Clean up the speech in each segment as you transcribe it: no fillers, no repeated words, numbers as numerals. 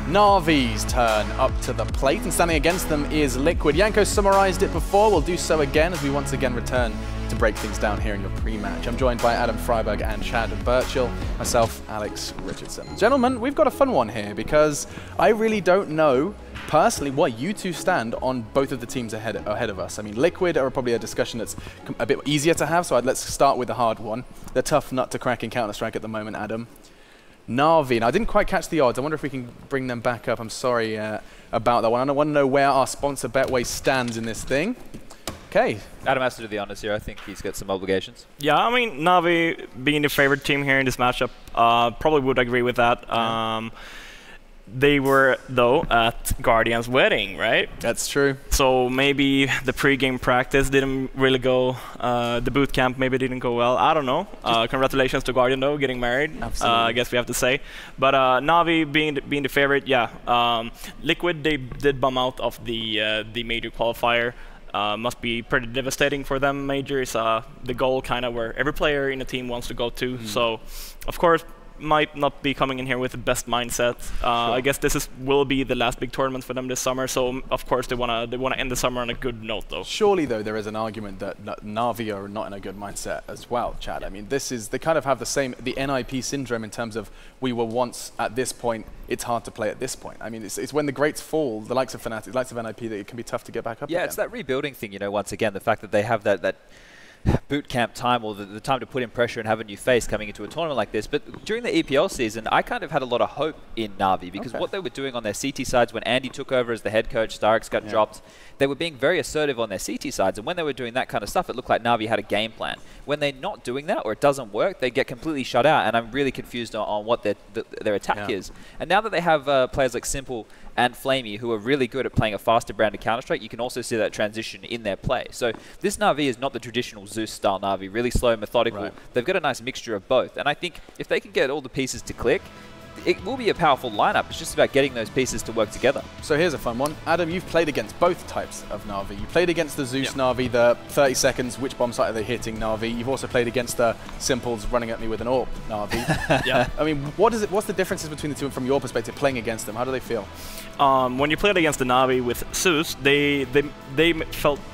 Na'Vi's turn up to the plate, and standing against them is Liquid. Janko summarized it before, we'll do so again as we once again return to break things down here in your pre-match. I'm joined by Adam Freiberg and Chad Birchall, myself, Alex Richardson. Gentlemen, we've got a fun one here because I really don't know personally what you two stand on both of the teams ahead of us. I mean, Liquid are probably a discussion that's a bit easier to have, so let's start with the hard one. The tough nut to crack in Counter-Strike at the moment, Adam. Na'Vi. Now, I didn't quite catch the odds. I wonder if we can bring them back up. I'm sorry about that one. I want to know where our sponsor Betway stands in this thing. Okay. Adam has to do the honors here. I think he's got some obligations. Yeah, I mean, Na'Vi being the favorite team here in this matchup, probably would agree with that. They were, though, at Guardian's wedding, right? That's true. So maybe the pre-game practice didn't really go, the boot camp maybe didn't go well. I don't know. Congratulations to Guardian, though, getting married. Absolutely. I guess we have to say. But Na'Vi being the favorite, yeah. Liquid, they did bum out of the major qualifier. Must be pretty devastating for them. Major is the goal kind of where every player in the team wants to go to. So, of course, might not be coming in here with the best mindset. Sure. I guess this will be the last big tournament for them this summer. So of course they wanna end the summer on a good note, though. Surely, though, there is an argument that Na'Vi are not in a good mindset as well, Chad. I mean, they kind of have the NIP syndrome in terms of we were once at this point. It's hard to play at this point. I mean, it's when the greats fall, the likes of Fnatic, the likes of NIP, that it can be tough to get back up. Yeah, again. It's that rebuilding thing. You know, once again, the fact that they have that boot camp time, or the time to put in pressure and have a new face coming into a tournament like this. But during the EPL season, I kind of had a lot of hope in Na'Vi because what they were doing on their CT sides when Andy took over as the head coach, Starks got dropped, they were being very assertive on their CT sides. And when they were doing that kind of stuff, it looked like Na'Vi had a game plan. When they're not doing that or it doesn't work, they get completely shut out. And I'm really confused on what their attack is. And now that they have players like Simple and Flamey, who are really good at playing a faster brand of Counter-Strike, you can also see that transition in their play. So this Na'Vi is not the traditional Zeus-style Na'Vi, really slow, methodical. Right. They've got a nice mixture of both. And I think if they can get all the pieces to click, it will be a powerful lineup. It's just about getting those pieces to work together. So here's a fun one. Adam, you've played against both types of Na'Vi. You played against the Zeus Na'Vi, the 30 seconds, which bomb site are they hitting Na'Vi. You've also played against the Simples running at me with an AWP Na'Vi. Yeah. I mean, what's the differences between the two from your perspective playing against them? How do they feel? When you played against the Na'Vi with Zeus, they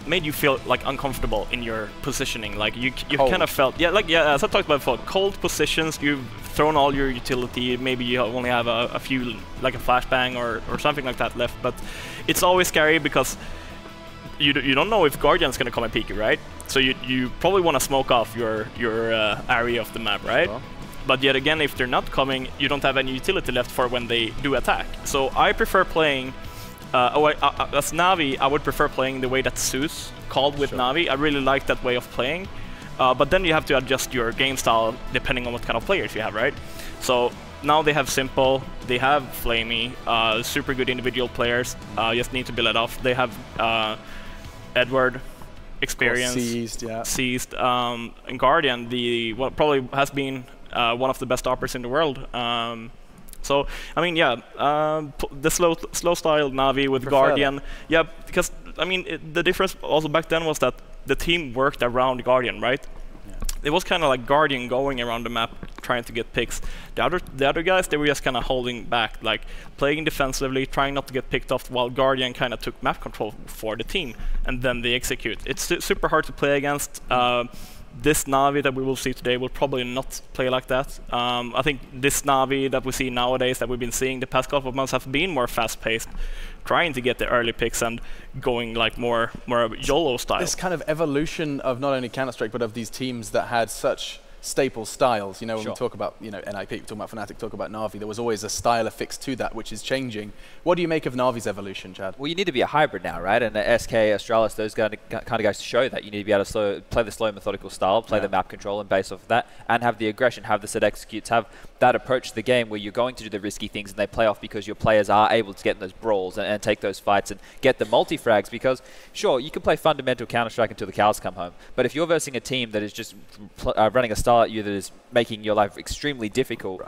made you feel like uncomfortable in your positioning. Like you kind of felt, as I talked about before, cold positions. You've thrown all your utility. Maybe you only have a few, like a flashbang or something like that left. But it's always scary because you don't know if Guardian's gonna come and peek you, right? So you probably want to smoke off your area of the map, right? Sure. But yet again, if they're not coming, you don't have any utility left for when they do attack. So I prefer playing, as Na'Vi, I would prefer playing the way that Zeus called with Na'Vi. I really like that way of playing. But then you have to adjust your game style depending on what kind of players you have, right? So now they have Simple, they have Flamey, super good individual players, just need to be let off. They have Edward, experience, Seized, and Guardian, what probably has been one of the best operators in the world. So, I mean, yeah, the slow style Na'Vi with Guardian. Yeah, because, I mean, the difference also back then was that the team worked around Guardian, right? Yeah. It was kind of like Guardian going around the map trying to get picks. The other guys, they were just kind of holding back, like playing defensively, trying not to get picked off, while Guardian kind of took map control for the team, and then they execute. It's super hard to play against. This Na'Vi that we will see today will probably not play like that. I think this Na'Vi that we see nowadays, that we've been seeing the past couple of months, have been more fast-paced, trying to get the early picks and going like more YOLO style. This kind of evolution of not only Counter-Strike, but of these teams that had such staple styles. You know, when we talk about, you know, NIP, we talk about Fnatic, talk about Na'Vi, there was always a style affixed to that, which is changing. What do you make of Na'Vi's evolution, Chad? Well, you need to be a hybrid now, right? And the SK, Astralis, those kind of guys show that. You need to be able to play the slow, methodical style, play the map control and base off of that, and have the aggression, have the set executes, have that approach to the game where you're going to do the risky things and they play off because your players are able to get in those brawls and take those fights and get the multi-frags. Because, sure, you can play fundamental Counter-Strike until the cows come home, but if you're versing a team that is just running a style at you that is making your life extremely difficult,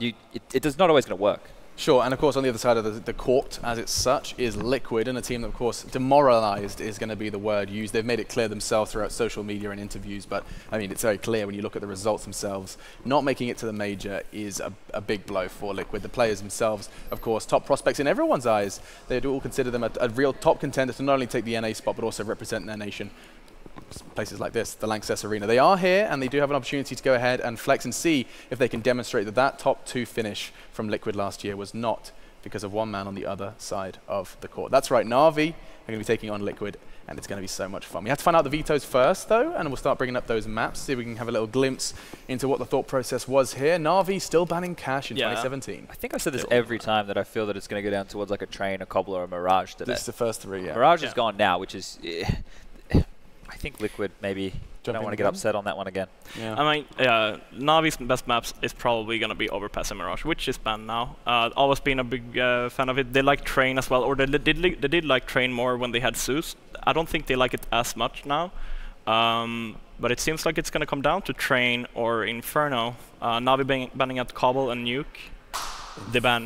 it is not always going to work. Sure, and of course on the other side of the court, as it's such, is Liquid, and a team that of course demoralized is going to be the word used. They've made it clear themselves throughout social media and interviews, but I mean it's very clear when you look at the results themselves. Not making it to the major is a big blow for Liquid. The players themselves, of course, top prospects in everyone's eyes. They do all consider them a real top contender to not only take the NA spot but also represent their nation. Places like this, the Lanxess Arena. They are here and they do have an opportunity to go ahead and flex and see if they can demonstrate that that top 2 finish from Liquid last year was not because of one man on the other side of the court. That's right, Na'Vi are going to be taking on Liquid and it's going to be so much fun. We have to find out the vetoes first though, and we'll start bringing up those maps, see if we can have a little glimpse into what the thought process was here. Na'Vi still banning Cash in 2017. I think I said this every time that I feel that it's going to go down towards like a Train, a Cobbler, or a Mirage today. This is the first 3, yeah. Mirage is gone now, which is... I think Liquid maybe don't want to get upset on that one again. Yeah. I mean, Navi's best maps is probably going to be Overpass and Mirage, which is banned now. Always been a big fan of it. They like Train as well, or they did like Train more when they had Zeus. I don't think they like it as much now. But it seems like it's going to come down to Train or Inferno. Navi banning out Cobble and Nuke. They ban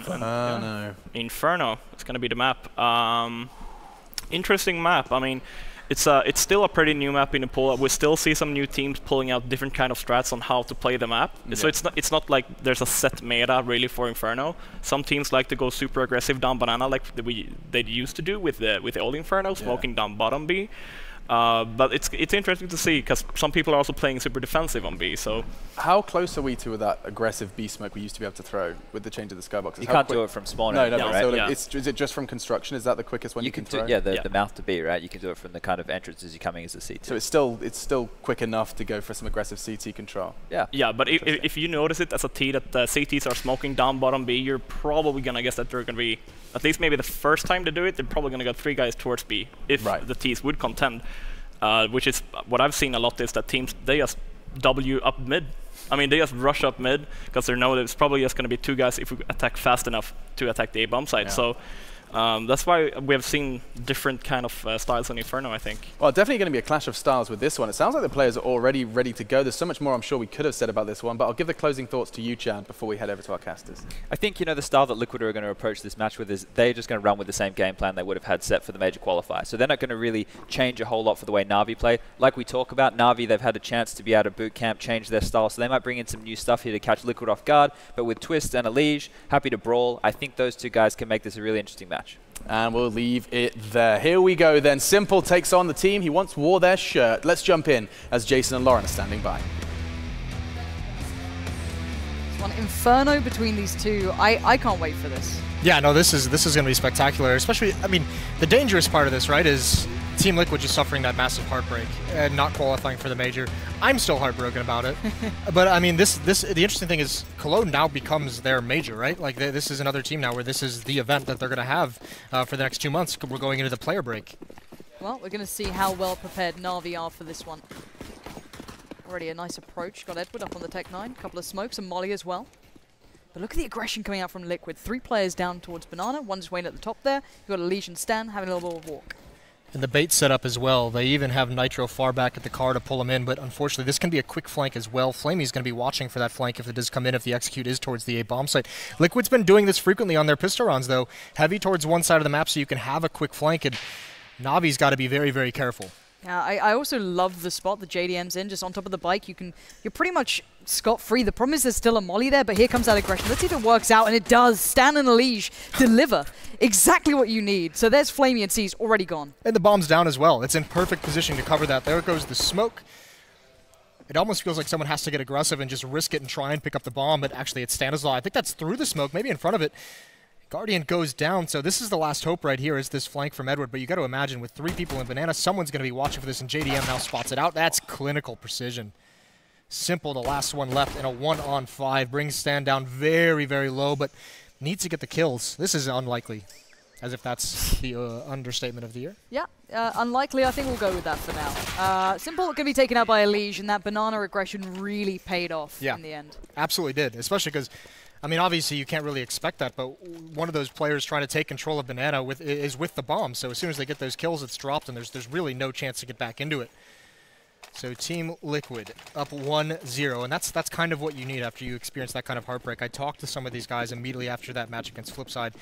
Inferno. It's going to be the map. Interesting map. I mean, it's still a pretty new map in the pool. We still see some new teams pulling out different kind of strats on how to play the map. Yeah. So it's not like there's a set meta really for Inferno. Some teams like to go super aggressive down banana like they used to do with the old Inferno, smoking down bottom B. But it's interesting to see because some people are also playing super defensive on B. So how close are we to that aggressive B smoke we used to be able to throw with the change of the skyboxes? You can't do it from spawning. No, right? So is it just from construction? Is that the quickest one you can throw? Yeah, the mouth to B, right? You can do it from the kind of entrances you're coming as a CT. So it's still quick enough to go for some aggressive CT control. Yeah. Yeah, but if you notice it as a T that CTs are smoking down bottom B, you're probably gonna guess that they're gonna be at least maybe the first time they do it, they're probably gonna get 3 guys towards B if the Ts would contend. Which is what I've seen a lot is that teams, they just W up mid. I mean, they just rush up mid because they know that it's probably just going to be 2 guys if we attack fast enough to attack the A-bomb side. Yeah. So that's why we have seen different kind of styles on Inferno, I think. Well, definitely going to be a clash of styles with this one. It sounds like the players are already ready to go. There's so much more I'm sure we could have said about this one, but I'll give the closing thoughts to you, Chad, before we head over to our casters. I think, the style that Liquid are going to approach this match with is they're just going to run with the same game plan they would have had set for the major qualifier. So they're not going to really change a whole lot for the way Na'Vi play. Like we talk about, Na'Vi, they've had a chance to be able to boot camp, change their style, so they might bring in some new stuff here to catch Liquid off guard. But with Twist and Elige, happy to brawl, I think those 2 guys can make this a really interesting match. And we'll leave it there. Here we go then. Simple takes on the team. He once wore their shirt. Let's jump in as Jason and Lauren are standing by. It's one Inferno between these 2. I can't wait for this. Yeah, no, this is going to be spectacular. Especially, I mean, the dangerous part of this, right, is Team Liquid just suffering that massive heartbreak and not qualifying for the major. I'm still heartbroken about it. But I mean, the interesting thing is Cologne now becomes their major, right? Like this is another team now where this is the event that they're going to have for the next 2 months. We're going into the player break. Well, we're going to see how well prepared Na'Vi are for this one. Already a nice approach. Got Edward up on the Tech 9. Couple of smokes and Molly as well. But look at the aggression coming out from Liquid. 3 players down towards Banana. One's waiting at the top there. You've got a Legion Stan having a little bit of a walk. And the bait set up as well. They even have Nitro far back at the car to pull him in, but unfortunately this can be a quick flank as well. Flamey's going to be watching for that flank if it does come in, if the execute is towards the A-bomb site. Liquid's been doing this frequently on their pistol rounds though. Heavy towards one side of the map so you can have a quick flank, and Navi's got to be very, very careful. Yeah, I also love the spot the JDM's in, just on top of the bike. You're pretty much scot-free. The problem is there's still a molly there, but here comes that aggression. Let's see if it works out, and it does. Stan and Elige deliver exactly what you need. So there's Flamey and C's already gone. And the bomb's down as well. It's in perfect position to cover that. There goes the smoke. It almost feels like someone has to get aggressive and just risk it and try and pick up the bomb, but actually it's Stanislaw. I think that's through the smoke, maybe in front of it. Guardian goes down, so this is the last hope right here, is this flank from Edward, but you got to imagine with 3 people in Banana, someone's going to be watching for this, and JDM now spots it out. That's clinical precision. Simple, the last one left, and a 1-on-5 brings Stan down very, very low, but needs to get the kills. This is unlikely, as if that's the understatement of the year. Yeah, unlikely. I think we'll go with that for now. Simple going to be taken out by Elige, and that Banana aggression really paid off in the end. Absolutely did, especially because I mean, obviously you can't really expect that, but one of those players trying to take control of Banana is with the bomb. So as soon as they get those kills, it's dropped, and there's really no chance to get back into it. So Team Liquid up 1-0, and that's kind of what you need after you experience that kind of heartbreak. I talked to some of these guys immediately after that match against Flipside,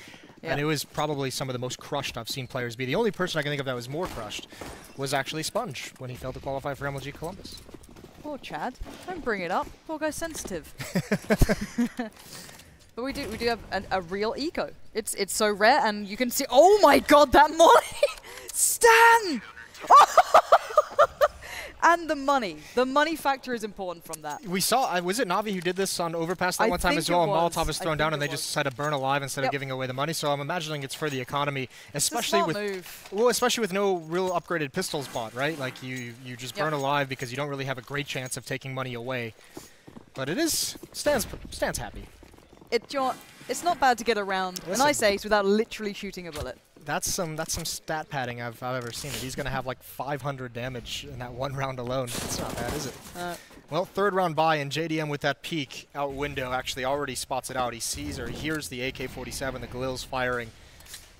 and it was probably some of the most crushed I've seen players be. The only person I can think of that was more crushed was actually Sponge when he failed to qualify for MLG Columbus. Poor Chad. Don't bring it up. Poor guy's sensitive. But we do have a real eco. It's so rare, and you can see. Oh my God, that molly! Stan! And the money factor is important from that. We saw, was it Na'Vi who did this on Overpass that one time as well? And Molotov is thrown down and they just decided to burn alive instead of giving away the money. So I'm imagining it's for the economy, especially especially with no real upgraded pistols bought, right? Like you just burn alive because you don't really have a great chance of taking money away. But it is, Stan's happy. It's not bad to get around a nice ace without literally shooting a bullet. That's some stat padding I've ever seen. He's going to have like 500 damage in that one round alone. That's not bad, is it? Well, third round bye, and JDM with that peek out window actually already spots it out. He sees or hears the AK-47, the Galil's firing.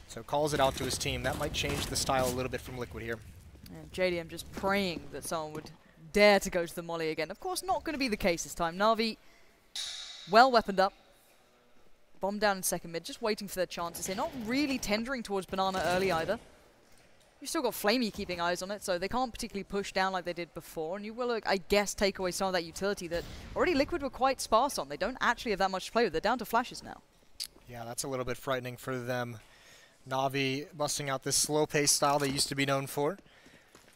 So calls it out to his team. That might change the style a little bit from Liquid here. And JDM just praying that someone would dare to go to the molly again. Of course, not going to be the case this time. Na'Vi well weaponed up. Bomb down in second mid, just waiting for their chances here. Not really tendering towards Banana early either. You've still got Flamey keeping eyes on it, so they can't particularly push down like they did before. And you will, I guess, take away some of that utility that already Liquid were quite sparse on. They don't actually have that much to play with. They're down to flashes now. Yeah, that's a little bit frightening for them. Na'Vi busting out this slow-paced style they used to be known for.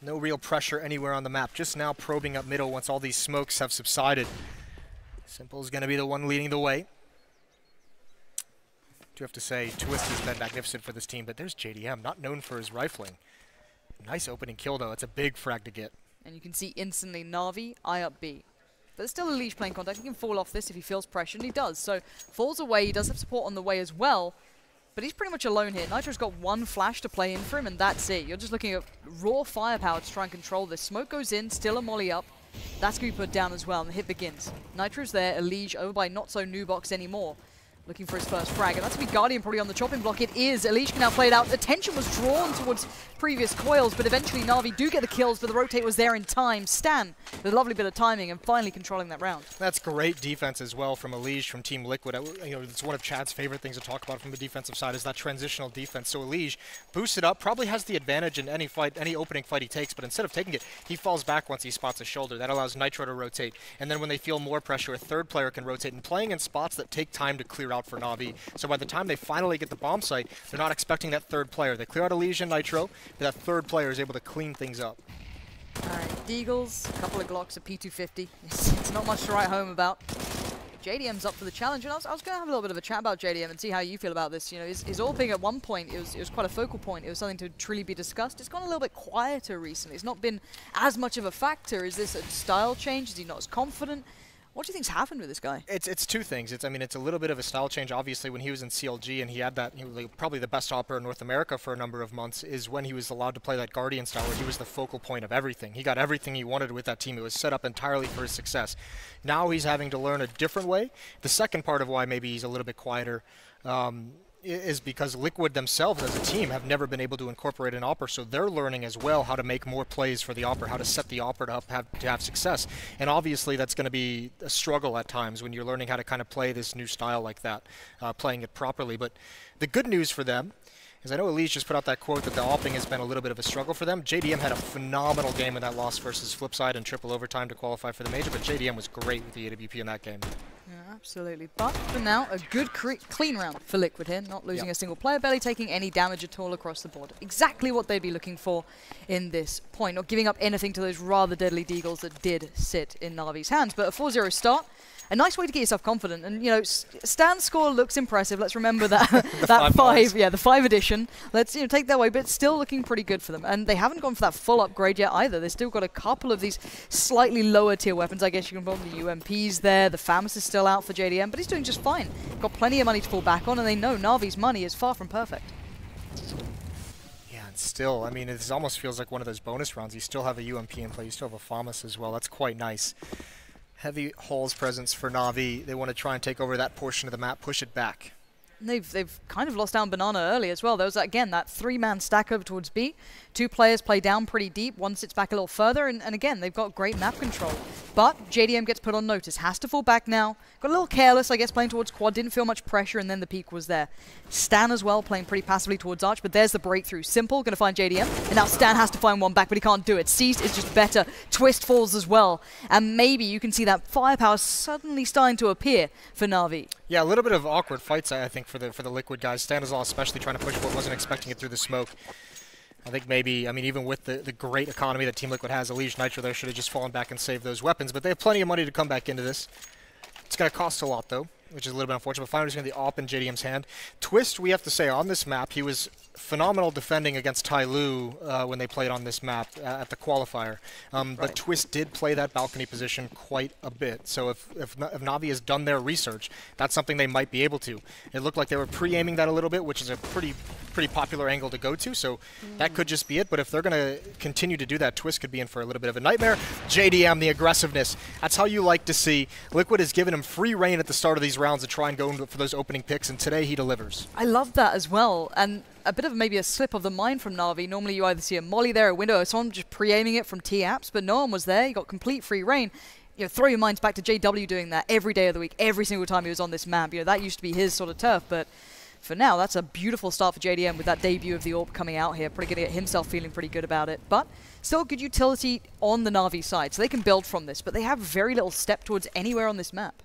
No real pressure anywhere on the map. Just now probing up middle once all these smokes have subsided. Simple's going to be the one leading the way. Do have to say, Twist has been magnificent for this team, but there's JDM, not known for his rifling. Nice opening kill, though. It's a big frag to get. And you can see instantly Na'Vi, I up B. But there's still a Leash playing contact. He can fall off this if he feels pressure, and he does. So falls away. He does have support on the way as well, but he's pretty much alone here. Nitro's got one flash to play in for him, and that's it. You're just looking at raw firepower to try and control this. Smoke goes in, still a molly up. That's going to be put down as well, and the hit begins. Nitro's there, Elige over by not so Nubox anymore. Looking for his first frag, and that's going to be Guardian probably on the chopping block. It is. Elige can now play it out. Attention was drawn towards previous coils, but eventually Na'Vi do get the kills, but the rotate was there in time. Stan with a lovely bit of timing and finally controlling that round. That's great defense as well from Elige from Team Liquid. You know, it's one of Chad's favorite things to talk about from the defensive side is that transitional defense. So Elige boosted up, probably has the advantage in any fight, any opening fight he takes, but instead of taking it, he falls back once he spots a shoulder. That allows Nitro to rotate, and then when they feel more pressure, a third player can rotate, and playing in spots that take time to clear out for Na'Vi. So by the time they finally get the bomb site, they're not expecting that third player. They clear out Elige and Nitro, but that third player is able to clean things up. Alright, Deagles, a couple of Glocks, a P250. It's not much to write home about. JDM's up for the challenge, and I was going to have a little bit of a chat about JDM and see how you feel about this. You know, his AWPing at one point, it was quite a focal point. It was something to truly be discussed. It's gone a little bit quieter recently. It's not been as much of a factor. Is this a style change? Is he not as confident? What do you think's happened with this guy? It's two things. I mean, it's a little bit of a style change. Obviously, when he was in CLG and he had that, he was probably the best operator in North America for a number of months, is when he was allowed to play that Guardian style where he was the focal point of everything. He got everything he wanted with that team. It was set up entirely for his success. Now he's having to learn a different way. The second part of why maybe he's a little bit quieter is because Liquid themselves as a team have never been able to incorporate an AWPer, so they're learning as well how to make more plays for the AWPer, how to set the AWPer up to have success. And obviously that's going to be a struggle at times when you're learning how to kind of play this new style like that, playing it properly. But the good news for them is I know Elige just put out that quote that the AWPing has been a little bit of a struggle for them. JDM had a phenomenal game in that loss versus Flipside in triple overtime to qualify for the major, but JDM was great with the AWP in that game. Yeah, absolutely. But for now, a good clean round for Liquid here, not losing a single player, barely taking any damage at all across the board. Exactly what they'd be looking for in this point, not giving up anything to those rather deadly Deagles that did sit in Na'Vi's hands. But a 4-0 start, a nice way to get yourself confident. And, you know, Stan's score looks impressive. Let's remember that that the 5 edition. Let's, you know, take that away, but it's still looking pretty good for them. And they haven't gone for that full upgrade yet either. They've still got a couple of these slightly lower tier weapons. I guess you can put the UMPs there. The FAMAS is still out for JDM, but he's doing just fine. Got plenty of money to fall back on, and they know Na'Vi's money is far from perfect. Yeah, and still, I mean, it almost feels like one of those bonus rounds. You still have a UMP in play. You still have a FAMAS as well. That's quite nice. Heavy Halls presence for Na'Vi. They want to try and take over that portion of the map, push it back. They've kind of lost down Banana early as well. There was, again, that 3-man stack over towards B. 2 players play down pretty deep. One sits back a little further. And again, they've got great map control. But JDM gets put on notice. Has to fall back now. Got a little careless, I guess, playing towards quad. Didn't feel much pressure, and then the peak was there. Stan as well, playing pretty passively towards Arch. But there's the breakthrough. Simple, going to find JDM. And now Stan has to find one back, but he can't do it. Seized is just better. Twist falls as well. And maybe you can see that firepower suddenly starting to appear for Na'Vi. Yeah, a little bit of awkward fights, I think, for the Liquid guys. Stanislaw especially trying to push what wasn't expecting it through the smoke. I think maybe, I mean, even with the great economy that Team Liquid has, Elige Nitro there should have just fallen back and saved those weapons. But they have plenty of money to come back into this. It's going to cost a lot, though, which is a little bit unfortunate. But finally, it's going to be the AWP in JDM's hand. Twist, we have to say, on this map, he was phenomenal defending against Tai Lu when they played on this map at the qualifier. But Twist did play that balcony position quite a bit. So if Na'Vi has done their research, that's something they might be able to. It looked like they were pre-aiming that a little bit, which is a pretty popular angle to go to. So that could just be it. But if they're going to continue to do that, Twist could be in for a little bit of a nightmare. JDM, the aggressiveness. That's how you like to see. Liquid has given him free reign at the start of these rounds to try and go for those opening picks, and today he delivers. I love that as well. And a bit of maybe a slip of the mind from Na'Vi. Normally you either see a molly there, a window, or someone just pre-aiming it from T-Apps, but no one was there. You got complete free reign. You know, throw your minds back to JW doing that every day of the week, every single time he was on this map. You know, that used to be his sort of turf, but for now, that's a beautiful start for JDM with that debut of the AWP coming out here. Probably going to get himself feeling pretty good about it, but still good utility on the Na'Vi side, so they can build from this, but they have very little step towards anywhere on this map.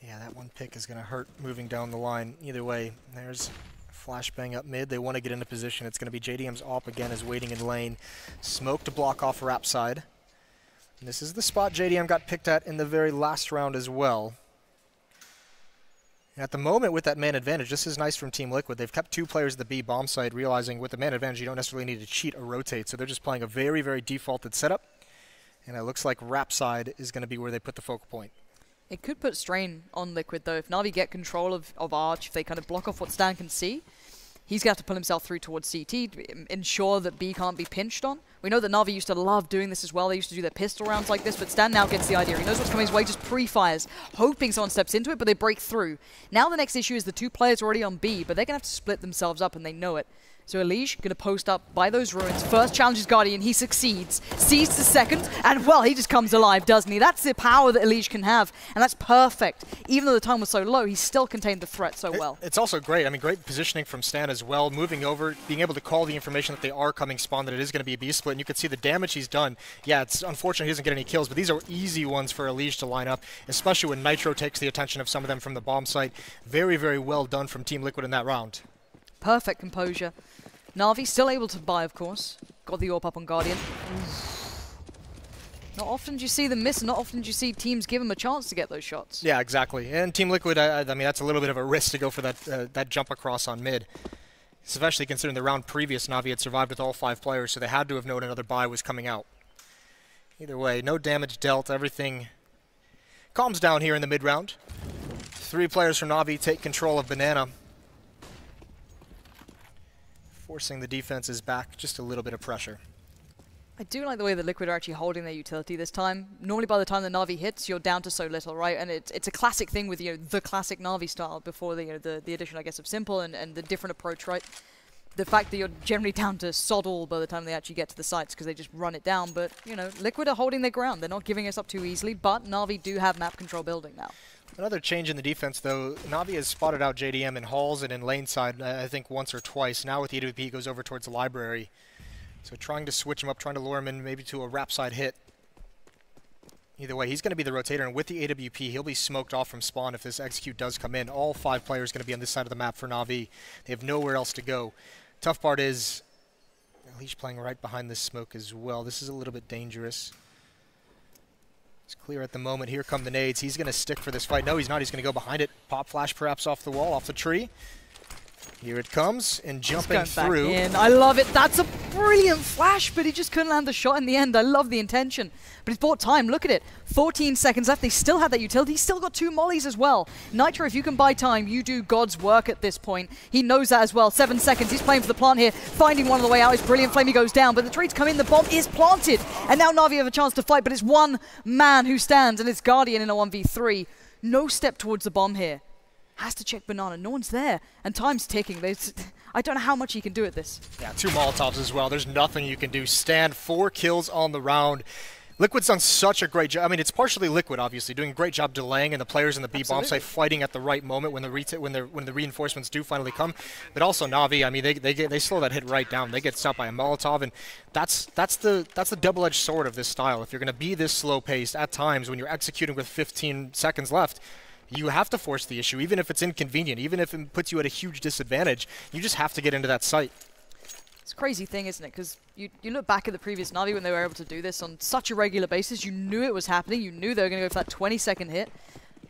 Yeah, that one pick is going to hurt moving down the line. Either way, there's flashbang up mid. They want to get into position. It's going to be JDM's AWP again is waiting in lane. Smoke to block off Rap side. And this is the spot JDM got picked at in the very last round as well. And at the moment with that man advantage, this is nice from Team Liquid. They've kept 2 players at the B bomb side, realizing with the man advantage you don't necessarily need to cheat or rotate. So they're just playing a very, very defaulted setup. And it looks like Rap side is going to be where they put the focal point. It could put strain on Liquid, though. If Na'Vi get control of Arch, if they kind of block off what Stan can see, he's going to have to pull himself through towards CT to ensure that B can't be pinched on. We know that Na'Vi used to love doing this as well. They used to do their pistol rounds like this, but Stan now gets the idea. He knows what's coming his way, just pre-fires, hoping someone steps into it, but they break through. Now the next issue is the 2 players already on B, but they're going to have to split themselves up, and they know it. So Elige going to post up by those ruins. First challenges Guardian, he succeeds. Sees the second, and well, he just comes alive, doesn't he? That's the power that Elige can have, and that's perfect. Even though the time was so low, he still contained the threat so well. It's also great. I mean, great positioning from Stan as well. Moving over, being able to call the information that they are coming spawn, that it is going to be a B split, and you can see the damage he's done. Yeah, it's unfortunate he doesn't get any kills, but these are easy ones for Elige to line up, especially when Nitro takes the attention of some of them from the bomb site. Very, very well done from Team Liquid in that round. Perfect composure. Na'Vi still able to buy, of course. Got the AWP up on Guardian. Not often do you see them miss, and not often do you see teams give them a chance to get those shots. Yeah, exactly. And Team Liquid, I mean, that's a little bit of a risk to go for that jump across on mid. Especially considering the round previous, Na'Vi had survived with all 5 players, so they had to have known another buy was coming out. Either way, no damage dealt. Everything calms down here in the mid-round. 3 players from Na'Vi take control of Banana, forcing the defenses back, just a little bit of pressure. I do like the way that Liquid are actually holding their utility this time. Normally by the time the Na'Vi hits, you're down to so little, right? And it's a classic thing with, you know, the classic Na'Vi style before the, you know, the addition, I guess, of Simple and the different approach, right? The fact that you're generally down to sod all by the time they actually get to the sites because they just run it down. But, you know, Liquid are holding their ground. They're not giving us up too easily, but Na'Vi do have map control building now. Another change in the defense, though. Na'Vi has spotted out JDM in halls and in lane side, I think, once or twice. Now with the AWP, he goes over towards the library. So trying to switch him up, trying to lure him in maybe to a Rap side hit. Either way, he's going to be the rotator, and with the AWP, he'll be smoked off from spawn if this execute does come in. All 5 players going to be on this side of the map for Na'Vi. They have nowhere else to go. Tough part is, Elige playing right behind this smoke as well. This is a little bit dangerous. It's clear at the moment. Here come the nades. He's going to stick for this fight. No, he's not. He's going to go behind it. Pop flash perhaps off the wall, off the tree. Here it comes, and jumping through. Back in. I love it. That's a brilliant flash, but he just couldn't land the shot in the end. I love the intention. But he's bought time. Look at it. 14 seconds left. They still had that utility. He's still got 2 mollies as well. Nitro, if you can buy time, you do God's work at this point. He knows that as well. 7 seconds. He's playing for the plant here. Finding one on the way out. His brilliant flame. He goes down, but the trades come in. The bomb is planted. And now Na'Vi have a chance to fight, but it's one man who stands, and it's Guardian in a 1v3. No step towards the bomb here. has to check Banana. No one's there. And time's ticking. I don't know how much he can do at this. Yeah, 2 Molotovs as well. There's nothing you can do. Stand 4 kills on the round. Liquid's done such a great job. I mean, it's partially Liquid, obviously, doing a great job delaying, and the players in the B bomb site fighting at the right moment when the reinforcements do finally come. But also Na'Vi, I mean, they slow that hit right down. They get stopped by a Molotov, and that's the double-edged sword of this style. If you're going to be this slow-paced at times when you're executing with 15 seconds left, you have to force the issue, even if it's inconvenient, even if it puts you at a huge disadvantage. You just have to get into that site. It's a crazy thing, isn't it? Because you look back at the previous Na'Vi when they were able to do this on such a regular basis. You knew it was happening. You knew they were going to go for that 20-second hit,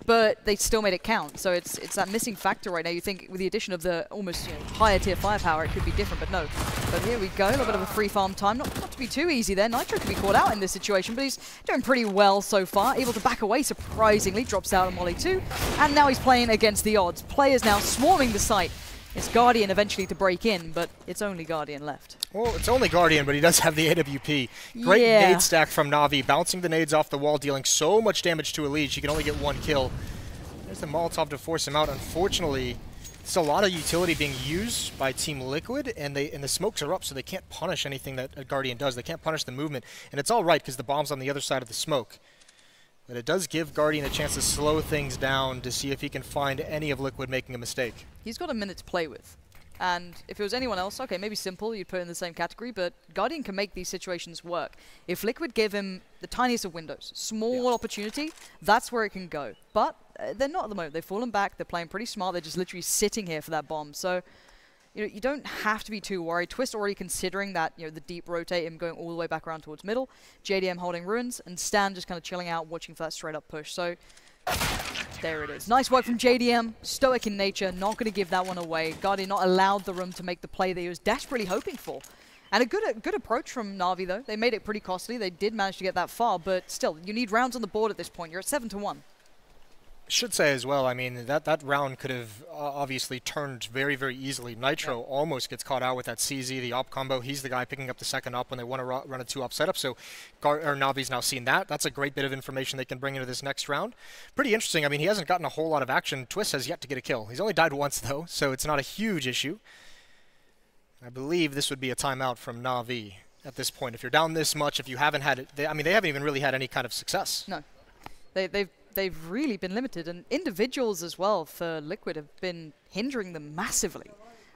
but they still made it count. So it's that missing factor right now. You think with the addition of the almost higher tier firepower, it could be different, but no. But here we go. A little bit of a free farm time. Not to be too easy there. Nitro could be caught out in this situation, but he's doing pretty well so far. Able to back away, surprisingly. Drops out on Molly 2. And now he's playing against the odds. Players now swarming the site. It's Guardian eventually to break in, but it's only Guardian left. Well, it's only Guardian, but he does have the AWP. Great nade stack from Na'Vi, bouncing the nades off the wall, dealing so much damage to Elite. She can only get 1 kill. There's the Molotov to force him out. Unfortunately, there's a lot of utility being used by Team Liquid, and the smokes are up, so they can't punish anything that a Guardian does. They can't punish the movement, and it's all right because the bomb's on the other side of the smoke. But it does give Guardian a chance to slow things down to see if he can find any of Liquid making a mistake. He's got a minute to play with. And if it was anyone else, okay, maybe Simple, you'd put it in the same category, but Guardian can make these situations work. If Liquid give him the tiniest of windows, small opportunity, that's where it can go. But they're not at the moment. They've fallen back. They're playing pretty smart. They're just literally sitting here for that bomb. So you don't have to be too worried. Twist already considering that, the deep rotate, him going all the way back around towards middle, JDM holding ruins, and Stan just kind of chilling out, watching for that straight-up push. So there it is. Nice work from JDM. Stoic in nature, not going to give that one away. Guardian not allowed the room to make the play that he was desperately hoping for. And a good approach from Na'Vi, though. They made it pretty costly. They did manage to get that far, but still, you need rounds on the board at this point. You're at 7-1. Should say as well, I mean, that round could have obviously turned very, very easily. Nitro almost gets caught out with that CZ, the op combo. He's the guy picking up the second op when they want to run a 2-op setup. So Na'Vi's now seen that. That's a great bit of information they can bring into this next round. Pretty interesting. I mean, he hasn't gotten a whole lot of action. Twist has yet to get a kill. He's only died once, though, so it's not a huge issue. I believe this would be a timeout from Na'Vi at this point. If you're down this much, if you haven't had it, they haven't even really had any kind of success. No. They've really been limited, and individuals as well for Liquid have been hindering them massively.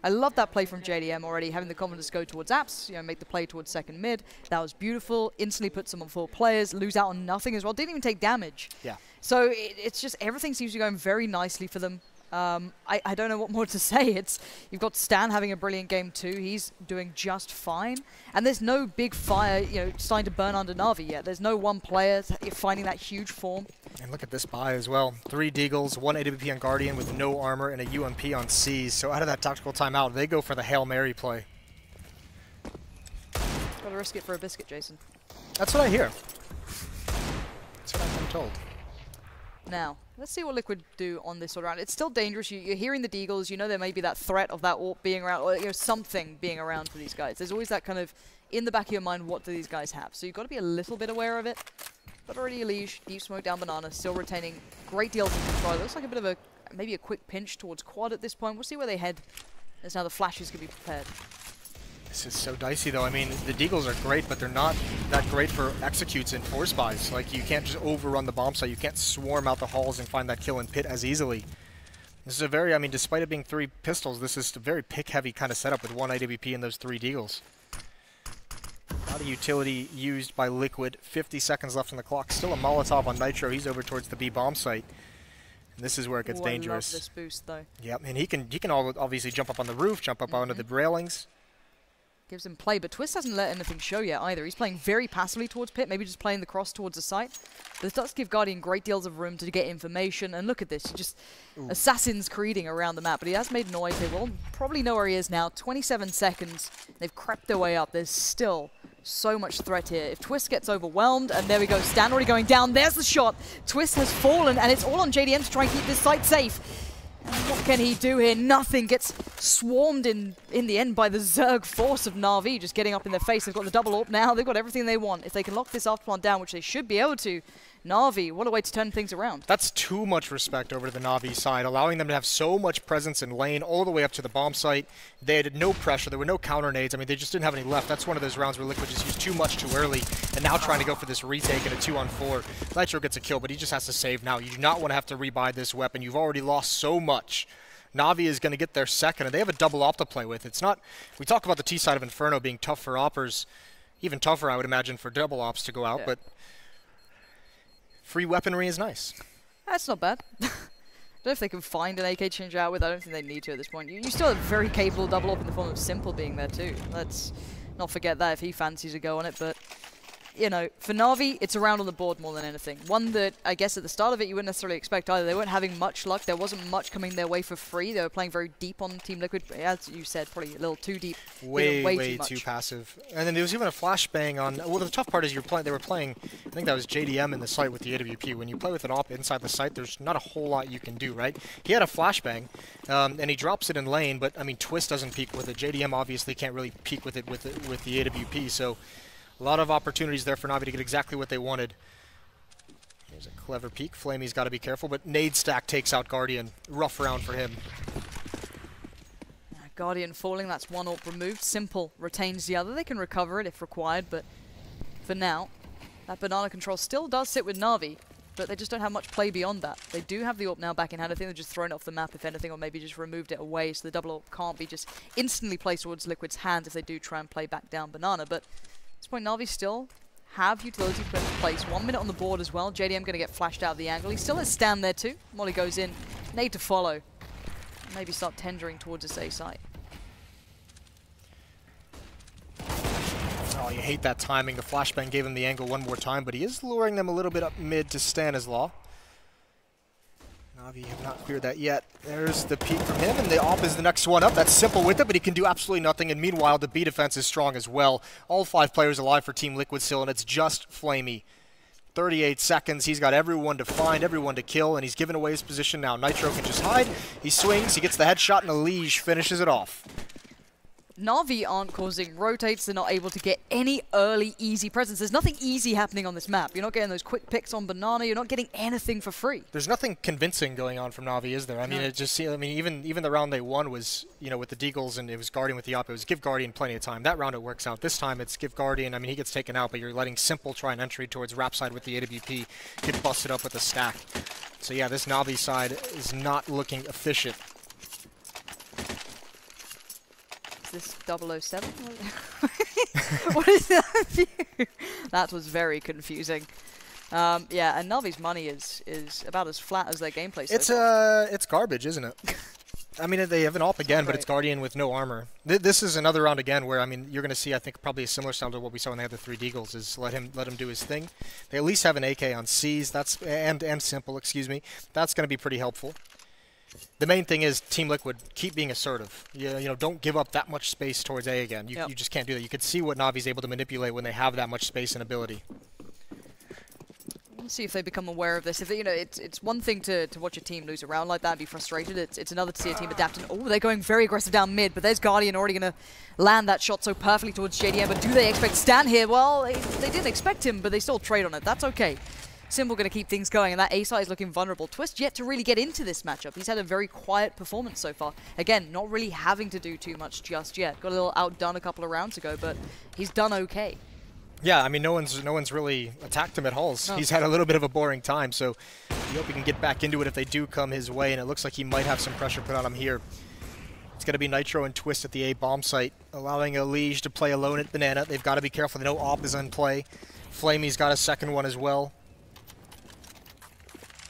I love that play from JDM already, having the confidence to go towards apps, make the play towards second mid. That was beautiful. Instantly puts them on 4 players, lose out on nothing as well. Didn't even take damage. Yeah. So it's just everything seems to be going very nicely for them. I don't know what more to say. You've got Stan having a brilliant game too. He's doing just fine. And there's no big fire, starting to burn under Na'Vi yet. There's no one player finding that huge form. And look at this buy as well. 3 Deagles, 1 AWP on Guardian with no armor, and a UMP on C's. So out of that tactical timeout, they go for the Hail Mary play. Gotta risk it for a biscuit, Jason. That's what I hear. That's what I've been told. Now, let's see what Liquid do on this sort of round. It's still dangerous. You're hearing the Deagles. There may be that threat of that AWP being around, or something being around for these guys. There's always that kind of, in the back of your mind, what do these guys have? So you've got to be a little bit aware of it. But already Elige, deep smoke down Banana, still retaining great deals of control. It looks like a bit of maybe a quick pinch towards quad at this point. We'll see where they head, as now the flashes can be prepared. This is so dicey, though. I mean, the Deagles are great, but they're not that great for executes and force buys. Like, you can't just overrun the bomb site. You can't swarm out the halls and find that kill in pit as easily. This is a very, despite it being 3 pistols, this is a very pick-heavy kind of setup with 1 AWP and those 3 Deagles. A lot of utility used by Liquid. 50 seconds left on the clock. Still a Molotov on Nitro. He's over towards the B bomb site. And this is where it gets dangerous. I love this boost, though. Yep, and he can obviously jump up on the roof, jump up onto the railings. Gives him play, but Twist hasn't let anything show yet either. He's playing very passively towards pit, maybe just playing the cross towards the site. But this does give Guardian great deals of room to get information. And look at this, just assassins creating around the map. But he has made noise. They will probably know where he is now. 27 seconds. They've crept their way up. There's still so much threat here. If Twist gets overwhelmed, and there we go, Stan already going down. There's the shot. Twist has fallen, and it's all on JDM to try and keep this site safe. And what can he do here? Nothing. Gets swarmed in the end by the Zerg force of Na'Vi, just getting up in their face. They've got the double AWP now. They've got everything they want. If they can lock this off plant down, which they should be able to, Na'Vi, what a way to turn things around. That's too much respect over to the Na'Vi side, allowing them to have so much presence in lane all the way up to the bomb site. They had no pressure. There were no counter nades. I mean, they just didn't have any left. That's one of those rounds where Liquid just used too much too early, and now trying to go for this retake in a 2-on-4. Nitro gets a kill, but he just has to save now. You do not want to have to rebuy this weapon. You've already lost so much. Na'Vi is going to get their second, and they have a double op to play with. It's not... We talk about the T side of Inferno being tough for oppers. Even tougher, I would imagine, for double ops to go out, but... Free weaponry is nice. That's not bad. I don't know if they can find an AK change out with. I don't think they need to at this point. You still have very capable double up in the form of Simple being there too. Let's not forget that if he fancies a go on it. But, you know, for Na'Vi, it's around on the board more than anything. One that I guess at the start of it you wouldn't necessarily expect either. They weren't having much luck. There wasn't much coming their way for free. They were playing very deep on Team Liquid. As you said, probably a little too deep. Way too passive. And then there was even a flashbang on... Well, the tough part is they were playing... I think that was JDM in the site with the AWP. When you play with an op inside the site, there's not a whole lot you can do, right? He had a flashbang, and he drops it in lane, but, I mean, Twist doesn't peek with it. JDM obviously can't really peek with it with the AWP, so... A lot of opportunities there for Na'Vi to get exactly what they wanted. There's a clever peek. Flamey's got to be careful, but Nade Stack takes out Guardian. Rough round for him. Guardian falling, that's one AWP removed. Simple retains the other. They can recover it if required, but for now, that banana control still does sit with Na'Vi, but they just don't have much play beyond that. They do have the AWP now back in hand. I think they've just thrown it off the map, if anything, or maybe just removed it away, so the double AWP can't be just instantly placed towards Liquid's hands if they do try and play back down banana, but at this point, Na'Vi still have utility put into place. 1 minute on the board as well. JDM going to get flashed out of the angle. He still has stand there too. Molly goes in. Nade to follow. Maybe start tendering towards his A site. Oh, you hate that timing. The flashbang gave him the angle one more time, but he is luring them a little bit up mid to Stanislaw. Na'Vi have not cleared that yet. There's the peek from him, and the op is the next one up. That's Simple with it, but he can do absolutely nothing. And meanwhile, the B defense is strong as well. All 5 players alive for Team Liquid still, and it's just Flamey. 38 seconds. He's got everyone to find, everyone to kill, and he's given away his position now. Nitro can just hide. He swings, he gets the headshot, and Elige finishes it off. Na'Vi aren't causing rotates. They're not able to get any early, easy presence. There's nothing easy happening on this map. You're not getting those quick picks on banana. You're not getting anything for free. There's nothing convincing going on from Na'Vi, is there? I mean, it just. I mean, even the round they won was, you know, with the Deagles, and it was Guardian with the op. It was give Guardian plenty of time. That round it works out. This time it's give Guardian. I mean, he gets taken out, but you're letting Simple try an entry towards Rapside with the AWP, get busted up with a stack. So yeah, this Na'Vi side is not looking efficient. This 007? What is that view? That was very confusing. Yeah, and Na'Vi's money is about as flat as their gameplay. It's garbage, isn't it? I mean, they have an AWP again, but it's Guardian with no armor. This is another round again where, I mean, you're going to see, I think, probably a similar style to what we saw when they had the 3 Deagles, is let him do his thing. They at least have an AK on C's, and Simple, excuse me. That's going to be pretty helpful. The main thing is Team Liquid, keep being assertive. You know, don't give up that much space towards A again. You just can't do that. You can see what Na'Vi's able to manipulate when they have that much space and ability. We'll see if they become aware of this. If they, you know, it's one thing to watch a team lose a round like that and be frustrated. It's another to see a team adapt. And oh, they're going very aggressive down mid, but there's Guardian already going to land that shot so perfectly towards JDM. But do they expect Stan here? Well, they didn't expect him, but they still trade on it. That's okay. Simple going to keep things going, and that A side is looking vulnerable. Twist yet to really get into this matchup. He's had a very quiet performance so far. Again, not really having to do too much just yet. Got a little outdone a couple of rounds ago, but he's done okay. Yeah, I mean, no one's really attacked him at Halls. No. He's had a little bit of a boring time, so we hope he can get back into it if they do come his way, and it looks like he might have some pressure put on him here. It's going to be Nitro and Twist at the A bomb site, allowing Elige to play alone at Banana. They've got to be careful. They know AWP is in play. Flamey's got a second one as well.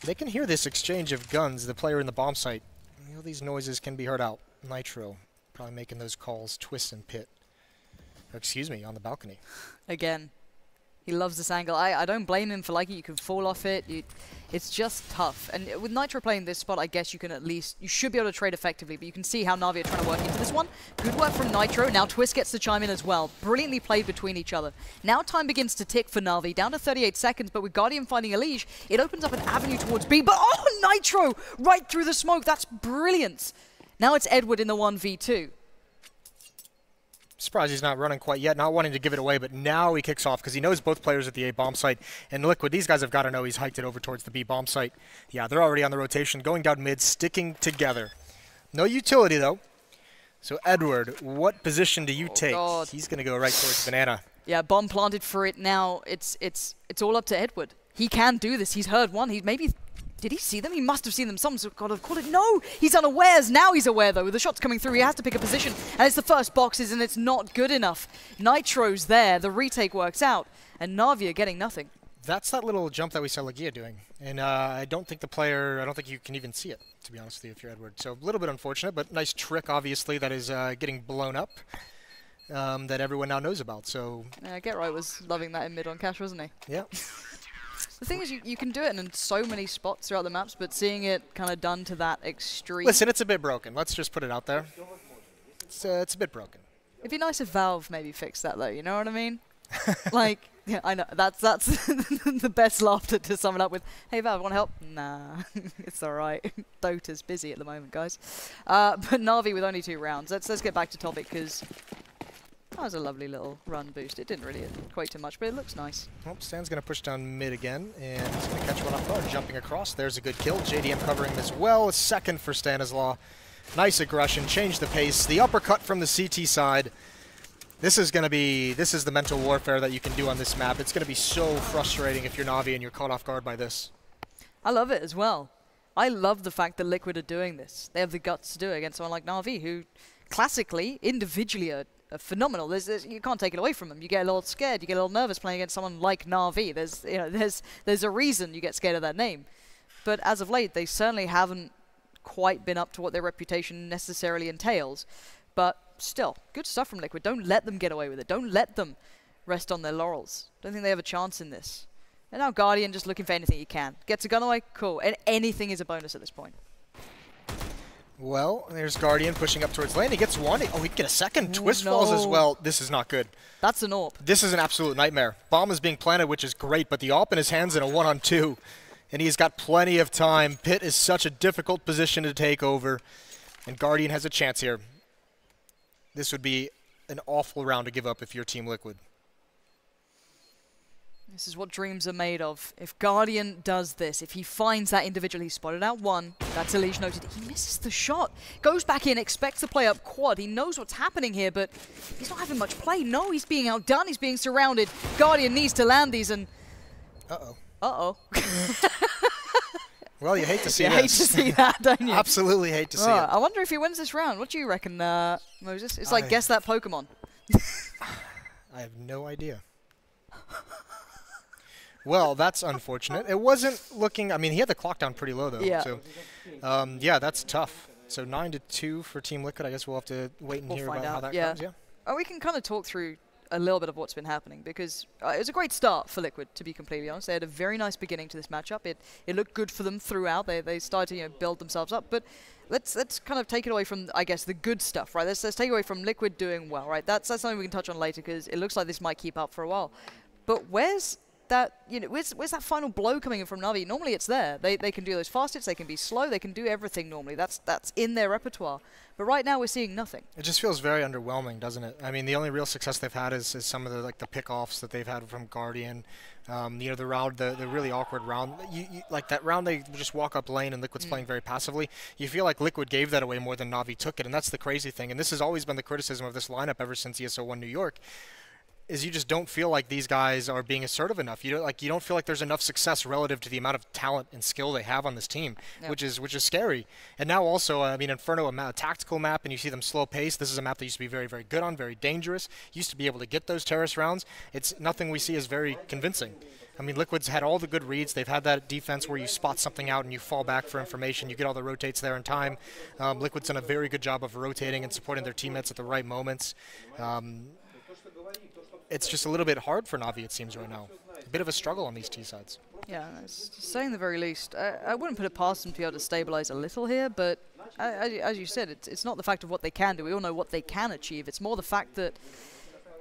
They can hear this exchange of guns, the player in the bomb site. You know, these noises can be heard out. Nitro probably making those calls, Twist and Pit. Or, excuse me, on the balcony. Again, he loves this angle. I don't blame him for liking it. You can fall off it. It's just tough. And with Nitro playing this spot, I guess you can at least, you should be able to trade effectively, but you can see how Na'Vi are trying to work into this one. Good work from Nitro. Now Twist gets to chime in as well. Brilliantly played between each other. Now time begins to tick for Na'Vi, down to 38 seconds, but with Guardian finding Elige, it opens up an avenue towards B, but oh, Nitro! Right through the smoke. That's brilliant. Now it's Edward in the 1v2. Surprised he's not running quite yet, not wanting to give it away, but now he kicks off because he knows both players at the A bomb site. And Liquid, these guys have got to know he's hiked it over towards the B bomb site. Yeah, they're already on the rotation, going down mid, sticking together. No utility, though. So, Edward, what position do you take? God. He's going to go right towards Banana. Yeah, bomb planted for it now. It's all up to Edward. He can do this. He's heard one. Did he see them? He must have seen them. Someone's got to call it. No! He's unawares. Now he's aware, though. With the shots coming through, he has to pick a position. And it's the first boxes, and it's not good enough. Nitro's there. The retake works out. And Na'Vi are getting nothing. That's that little jump that we saw Legia doing. And I don't think you can even see it, to be honest with you, if you're Edward. So a little bit unfortunate, but nice trick, obviously, that is getting blown up. That everyone now knows about. So Yeah, Get Right was loving that in mid on Cash, wasn't he? yeah. The thing is, you can do it in so many spots throughout the maps, but seeing it kind of done to that extreme... Listen, it's a bit broken. Let's just put it out there. It's a bit broken. It'd be nice if Valve maybe fixed that, though, you know what I mean? Like, yeah, I know, that's the best laughter to sum it up with. Hey, Valve, want to help? Nah, it's all right. Dota's busy at the moment, guys. But Na'Vi with only 2 rounds. Let's get back to topic, because... that was a lovely little run boost. It didn't really equate to much, but it looks nice. Well, Stan's going to push down mid again, and he's going to catch one off guard. Jumping across, there's a good kill. JDM covering him as well. A second for Stanislaw. Nice aggression, change the pace. The uppercut from the CT side. This is the mental warfare that you can do on this map. It's going to be so frustrating if you're Na'Vi and you're caught off guard by this. I love it as well. I love the fact that Liquid are doing this. They have the guts to do it against someone like Na'Vi, who classically, individually are phenomenal. You can't take it away from them. You get a little scared, you get a little nervous playing against someone like Na'Vi. There's a reason you get scared of that name. But as of late, they certainly haven't quite been up to what their reputation necessarily entails. But still, good stuff from Liquid. Don't let them get away with it. Don't let them rest on their laurels. Don't think they have a chance in this. And now Guardian just looking for anything he can. Gets a gun away, cool. And anything is a bonus at this point. Well, there's Guardian pushing up towards lane. He gets one. Oh, he'd get a second. Twist falls as well. This is not good. That's an AWP. This is an absolute nightmare. Bomb is being planted, which is great, but the AWP in his hands in a 1-on-2. And he's got plenty of time. Pit is such a difficult position to take over. And Guardian has a chance here. This would be an awful round to give up if you're Team Liquid. This is what dreams are made of. If Guardian does this, if he finds that individual, he spotted out one, that's Elige noted, he misses the shot. Goes back in, expects to play up quad. He knows what's happening here, but he's not having much play. No, he's being outdone, he's being surrounded. Guardian needs to land these and... Uh-oh. Uh-oh. Well, you hate to see you this. hate to see that, don't you? Absolutely hate to see it. I wonder if he wins this round. What do you reckon, Moses? It's like, guess that Pokemon. I have no idea. Well, that's unfortunate. It wasn't looking... I mean, he had the clock down pretty low, though. Yeah. So, yeah, that's tough. So 9-2 for Team Liquid. I guess we'll have to wait and hear about how that comes. Yeah. Oh, we can kind of talk through a little bit of what's been happening, because it was a great start for Liquid, to be completely honest. They had a very nice beginning to this matchup. It looked good for them throughout. They started to build themselves up. But let's kind of take it away from, I guess, the good stuff, right? Let's take away from Liquid doing well, right? That's something we can touch on later, because it looks like this might keep up for a while. But where's that, where's that final blow coming in from Na'Vi? Normally it's there. They can do those fast hits, they can be slow, they can do everything normally. That's in their repertoire. But right now we're seeing nothing. It just feels very underwhelming, doesn't it? I mean, the only real success they've had is some of the pick-offs that they've had from Guardian. The round, the really awkward round. Like that round they just walk up lane and Liquid's playing very passively. You feel like Liquid gave that away more than Na'Vi took it, and that's the crazy thing. And this has always been the criticism of this lineup ever since ESL One New York. Is you just don't feel like these guys are being assertive enough. You don't feel like there's enough success relative to the amount of talent and skill they have on this team, which is scary. And now also, I mean, Inferno, a tactical map, and you see them slow pace. This is a map that used to be very, very good on, very dangerous. Used to be able to get those terrorist rounds. It's nothing we see is very convincing. I mean, Liquid's had all the good reads. They've had that defense where you spot something out and you fall back for information. You get all the rotates there in time. Liquid's done a very good job of rotating and supporting their teammates at the right moments. It's just a little bit hard for Na'Vi, it seems, right now. A bit of a struggle on these T sides. Yeah, saying the very least. I wouldn't put it past them to be able to stabilize a little here, but as you said, it's not the fact of what they can do. We all know what they can achieve. It's more the fact that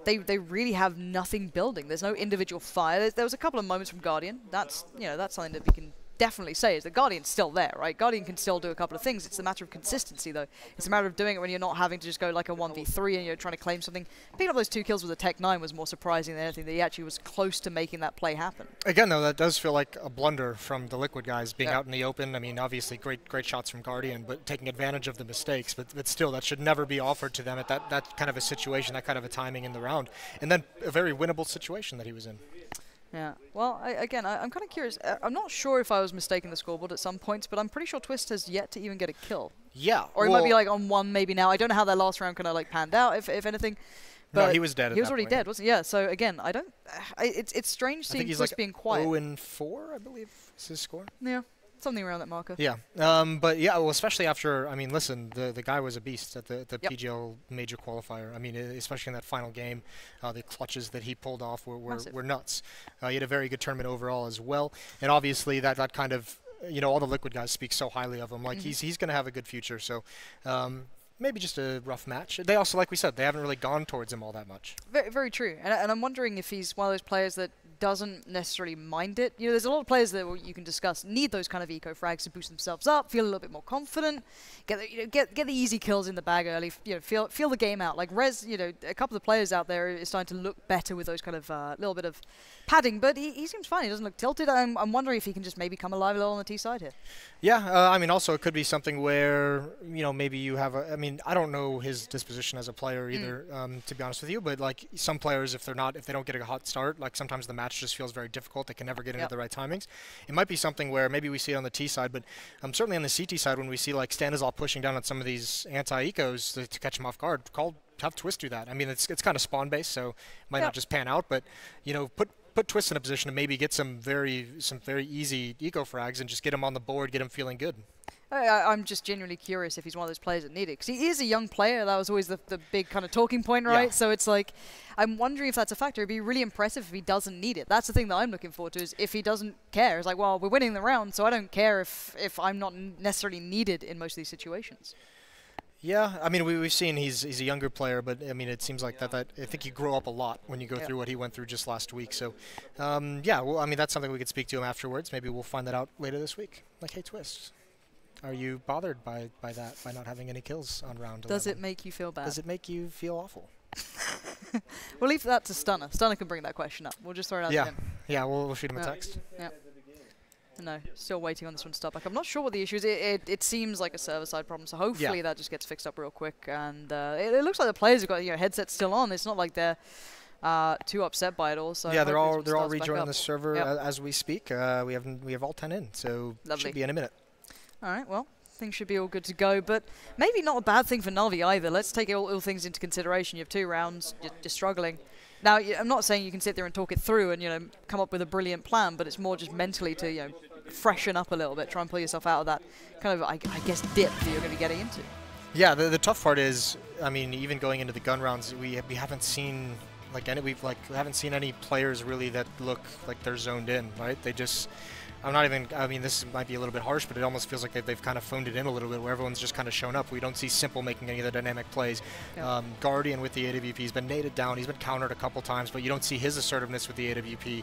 they really have nothing building. There's no individual fire. There was a couple of moments from Guardian. That's something that we can definitely say is that Guardian's still there, right? Guardian can still do a couple of things. It's a matter of consistency, though. It's a matter of doing it when you're not having to just go like a 1v3 and you're trying to claim something. Picking up those 2 kills with a Tech 9 was more surprising than anything, that he actually was close to making that play happen. Again, though, that does feel like a blunder from the Liquid guys being out in the open. I mean, obviously, great shots from Guardian, but taking advantage of the mistakes. But still, that should never be offered to them at that kind of a situation, that kind of a timing in the round. And then a very winnable situation that he was in. Yeah. Well, I'm kind of curious. I'm not sure if I was mistaking the scoreboard at some points, but I'm pretty sure Twist has yet to even get a kill. Yeah. Or he might be like on 1 maybe now. I don't know how that last round kind of like panned out, if anything. But no, he was dead. He was already dead, wasn't he? Yeah. So again, I don't. It's strange seeing Twist like being quiet. 0-4, I believe, is his score. Yeah. Something around that marker. Yeah, but yeah, well, especially after, I mean, listen, the guy was a beast at the PGL major qualifier. I mean, especially in that final game, the clutches that he pulled off were nuts. He had a very good tournament overall as well, and obviously that kind of, you know, all the Liquid guys speak so highly of him. Like he's going to have a good future. So. Maybe just a rough match. They also, like we said, they haven't really gone towards him all that much. Very, very true. And I'm wondering if he's one of those players that doesn't necessarily mind it. You know, there's a lot of players that you can discuss need those kind of eco frags to boost themselves up, feel a little bit more confident, get the easy kills in the bag early. You know, feel the game out. Like Rez, you know, a couple of players out there is starting to look better with those kind of little bit of padding. But he seems fine. He doesn't look tilted. I'm wondering if he can just maybe come alive a little on the T side here. Yeah, I mean, also it could be something where, you know, maybe you have a. I mean, I don't know his disposition as a player either, to be honest with you. But like some players, if they don't get a hot start, like sometimes the match just feels very difficult. They can never get into the right timings. It might be something where maybe we see it on the T side, but certainly on the CT side when we see like Stanislav pushing down on some of these anti-ecos to catch him off guard, have Twist do that. I mean, it's kind of spawn based, so it might not just pan out, but you know, put Twist in a position to maybe get some very easy eco frags and just get him on the board, get him feeling good. I'm just genuinely curious if he's one of those players that need it. Because he is a young player. That was always the big kind of talking point, right? Yeah. So it's like, I'm wondering if that's a factor. It'd be really impressive if he doesn't need it. That's the thing that I'm looking forward to, is if he doesn't care. It's like, well, we're winning the round, so I don't care if I'm not necessarily needed in most of these situations. Yeah, I mean, we've seen he's a younger player, but I mean, it seems like that I think you grow up a lot when you go through what he went through just last week. So, yeah, well, I mean, that's something we could speak to him afterwards. Maybe we'll find that out later this week. Like, hey, Twist, are you bothered by that, by not having any kills on round 11? Does it make you feel bad? Does it make you feel awful? We'll leave that to Stunner. Stunner can bring that question up. We'll just throw it out to him. Yeah, we'll shoot him a text. Yeah. No, still waiting on this one to stop back. I'm not sure what the issue is. It seems like a server-side problem, so hopefully that just gets fixed up real quick. And it looks like the players have got headsets still on. It's not like they're too upset by it all. So yeah, they're all rejoining the server as we speak. We have all 10 in, so should be in a minute. All right, well, things should be all good to go, but maybe not a bad thing for Na'Vi either. Let's take all things into consideration. You have 2 rounds, you're struggling. Now, I'm not saying you can sit there and talk it through and come up with a brilliant plan, but it's more just mentally to freshen up a little bit, try and pull yourself out of that kind of I guess dip that you're going to be getting into. Yeah, the tough part is, I mean, even going into the gun rounds, we haven't seen we haven't seen any players really that look like they're zoned in, right? They just. I mean, this might be a little bit harsh, but it almost feels like they've kind of phoned it in a little bit, where everyone's just kind of shown up. We don't see Simple making any of the dynamic plays. Yeah. Guardian with the AWP, he's been naded down. He's been countered a couple times, but you don't see his assertiveness with the AWP.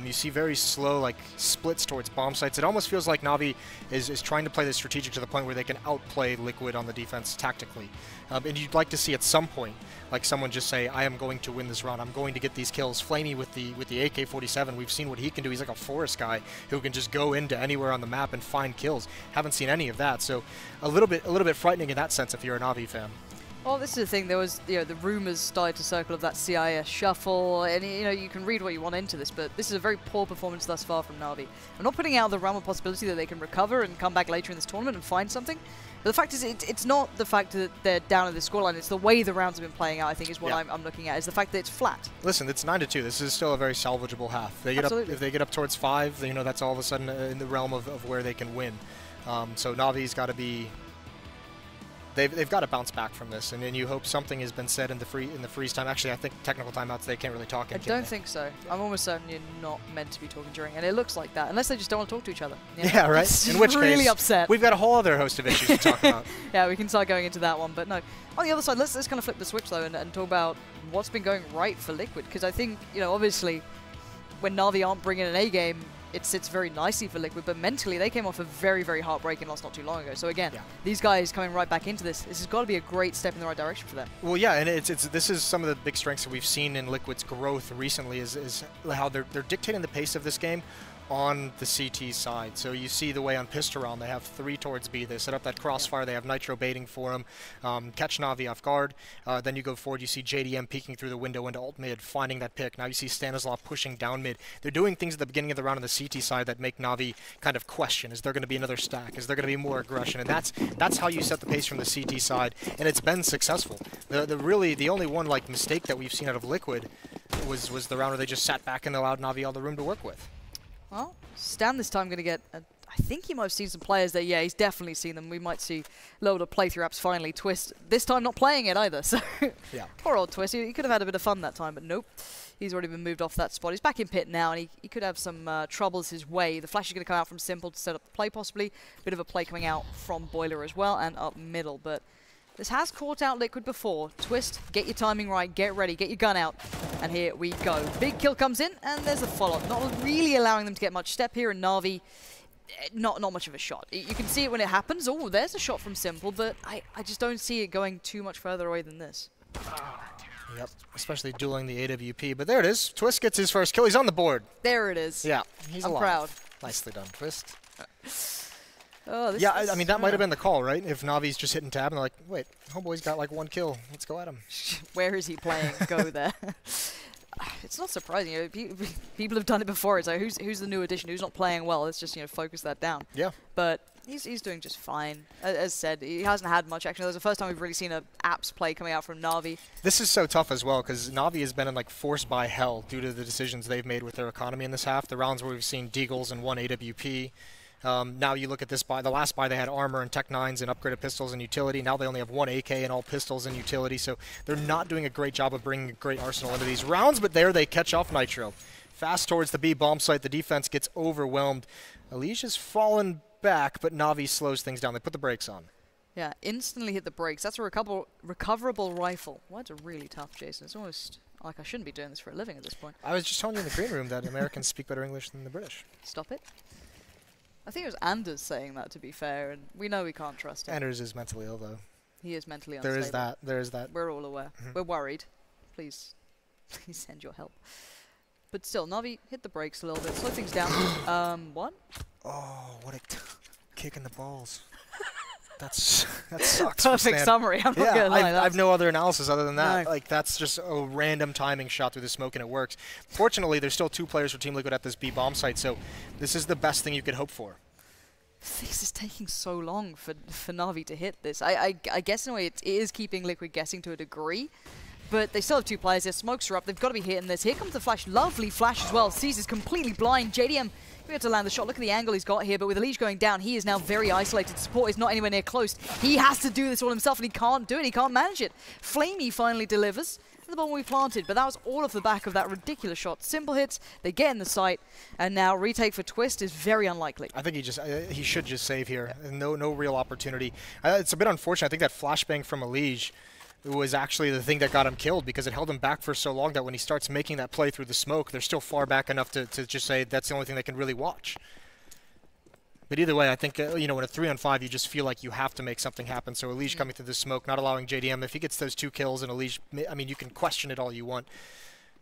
You see very slow, splits towards bomb sites. It almost feels like Na'Vi is trying to play this strategic to the point where they can outplay Liquid on the defense tactically. And you'd like to see at some point, someone just say, I am going to win this round. I'm going to get these kills. Flamey with the AK-47, we've seen what he can do. He's like a forest guy who can just go into anywhere on the map and find kills. Haven't seen any of that, so a little bit frightening in that sense if you're a Na'Vi fan. Well, this is the thing. There was, the rumors started to circle of that CIS shuffle, and you can read what you want into this, but this is a very poor performance thus far from Na'Vi. I'm not putting out the realm of possibility that they can recover and come back later in this tournament and find something. But the fact is, it's not the fact that they're down at the scoreline. It's the way the rounds have been playing out, I think, is what I'm looking at, is the fact that it's flat. Listen, it's 9-2. This is still a very salvageable half. They get up, if they get up towards 5, that's all of a sudden in the realm of where they can win. So Na'Vi's got to be... They've got to bounce back from this, and then you hope something has been said in the freeze time. Actually, I think technical timeouts, they can't really talk. I don't think so. I'm almost certain you're not meant to be talking during, and it looks like that, unless they just don't want to talk to each other. Yeah, right. In which really case, upset. We've got a whole other host of issues to talk about. Yeah, we can start going into that one, but no. On the other side, let's kind of flip the switch though and talk about what's been going right for Liquid, because I think obviously when Na'Vi aren't bringing an A game, it sits very nicely for Liquid, but mentally they came off a very, very heartbreaking loss not too long ago. So again, these guys coming right back into this has got to be a great step in the right direction for them. Well, yeah, and this is some of the big strengths that we've seen in Liquid's growth recently is how they're dictating the pace of this game on the CT side. So you see the way on Pistoron, they have 3 towards B. They set up that crossfire. They have Nitro baiting for him, catch Na'Vi off guard. Then you go forward, you see JDM peeking through the window into ult mid, finding that pick. Now you see Stanislav pushing down mid. They're doing things at the beginning of the round on the CT side that make Na'Vi kind of question, is there going to be another stack? Is there going to be more aggression? And that's how you set the pace from the CT side, and it's been successful. The only one like mistake that we've seen out of Liquid was the round where they just sat back and allowed Na'Vi all the room to work with. Well, Stan this time going to get, I think he might have seen some players that, yeah, he's definitely seen them. We might see a little bit of playthrough apps finally. Twist, this time not playing it either, so yeah. Poor old Twist. He could have had a bit of fun that time, but nope. He's already been moved off that spot. He's back in pit now, and he could have some troubles his way. The flash is going to come out from Simple to set up the play, possibly. Bit of a play coming out from Boiler as well, and up middle, but this has caught out Liquid before. Twist, get your timing right, get ready, get your gun out. And here we go. Big kill comes in, and there's a follow-up. Not really allowing them to get much step here, and Na'Vi, not much of a shot. You can see it when it happens. Oh, there's a shot from Simple, but I just don't see it going too much further away than this. Yep, especially dueling the AWP. But there it is. Twist gets his first kill. He's on the board. There it is. Yeah, he's alive. Proud. Nicely done, Twist. Oh, yeah, I mean, that might have been the call, right? If Navi's just hitting tab and they're like, wait, homeboy's got like 1 kill. Let's go at him. Where is he playing? Go there. It's not surprising. You know, people have done it before. It's like, who's the new addition? Who's not playing well? Let's just, focus that down. Yeah. But he's doing just fine. As said, he hasn't had much action. That was the first time we've really seen a apps play coming out from Na'Vi. This is so tough as well because Na'Vi has been in like forced by hell due to the decisions they've made with their economy in this half. The rounds where we've seen Deagles and 1 AWP. Now you look at this buy. The last buy they had armor and Tech 9s and upgraded pistols and utility. Now they only have 1 AK and all pistols and utility. So they're not doing a great job of bringing a great arsenal into these rounds. But there they catch off Nitro. Fast towards the B bomb site. The defense gets overwhelmed. Alicia's fallen back, but Na'Vi slows things down. They put the brakes on. Yeah, instantly hit the brakes. That's a recoverable rifle. Words are really tough, Jason. It's almost like I shouldn't be doing this for a living at this point. I was just telling you in the green room that Americans speak better English than the British. Stop it. I think it was Anders saying that, to be fair, and we know we can't trust him. Anders is mentally ill, though. He is mentally unstable. There is that. We're all aware. We're worried. Please send your help. But still, Na'Vi hit the brakes a little bit, slow things down. What? Oh, what a kick in the balls. That sucks. Perfect summary. I'm not gonna lie. I have no other analysis other than that. No. Like that's just a random timing shot through the smoke and it works. Fortunately, there's still 2 players for Team Liquid at this B bomb site, so this is the best thing you could hope for. This is taking so long for Na'Vi to hit this. I guess in a way it is keeping Liquid guessing to a degree. But they still have 2 players. Their smokes are up. They've got to be hitting this. Here comes the flash. Lovely flash as well. Sees is completely blind. JDM, we have to land the shot. Look at the angle he's got here. But with Elige going down, he is now very isolated. Support is not anywhere near close. He has to do this all himself, and he can't do it. He can't manage it. Flamey finally delivers. The bomb we planted, but that was all off the back of that ridiculous shot. Simple hits, they get in the sight, and now retake for Twist is very unlikely. I think he should just save here. Yeah. No real opportunity. It's a bit unfortunate. I think that flashbang from Elige was actually the thing that got him killed because it held him back for so long that when he starts making that play through the smoke, they're still far back enough to just say that's the only thing they can really watch. But either way, I think, in a 3-on-5, you just feel like you have to make something happen. So Elige coming through the smoke, not allowing JDM. If he gets those 2 kills and Elige, I mean, you can question it all you want.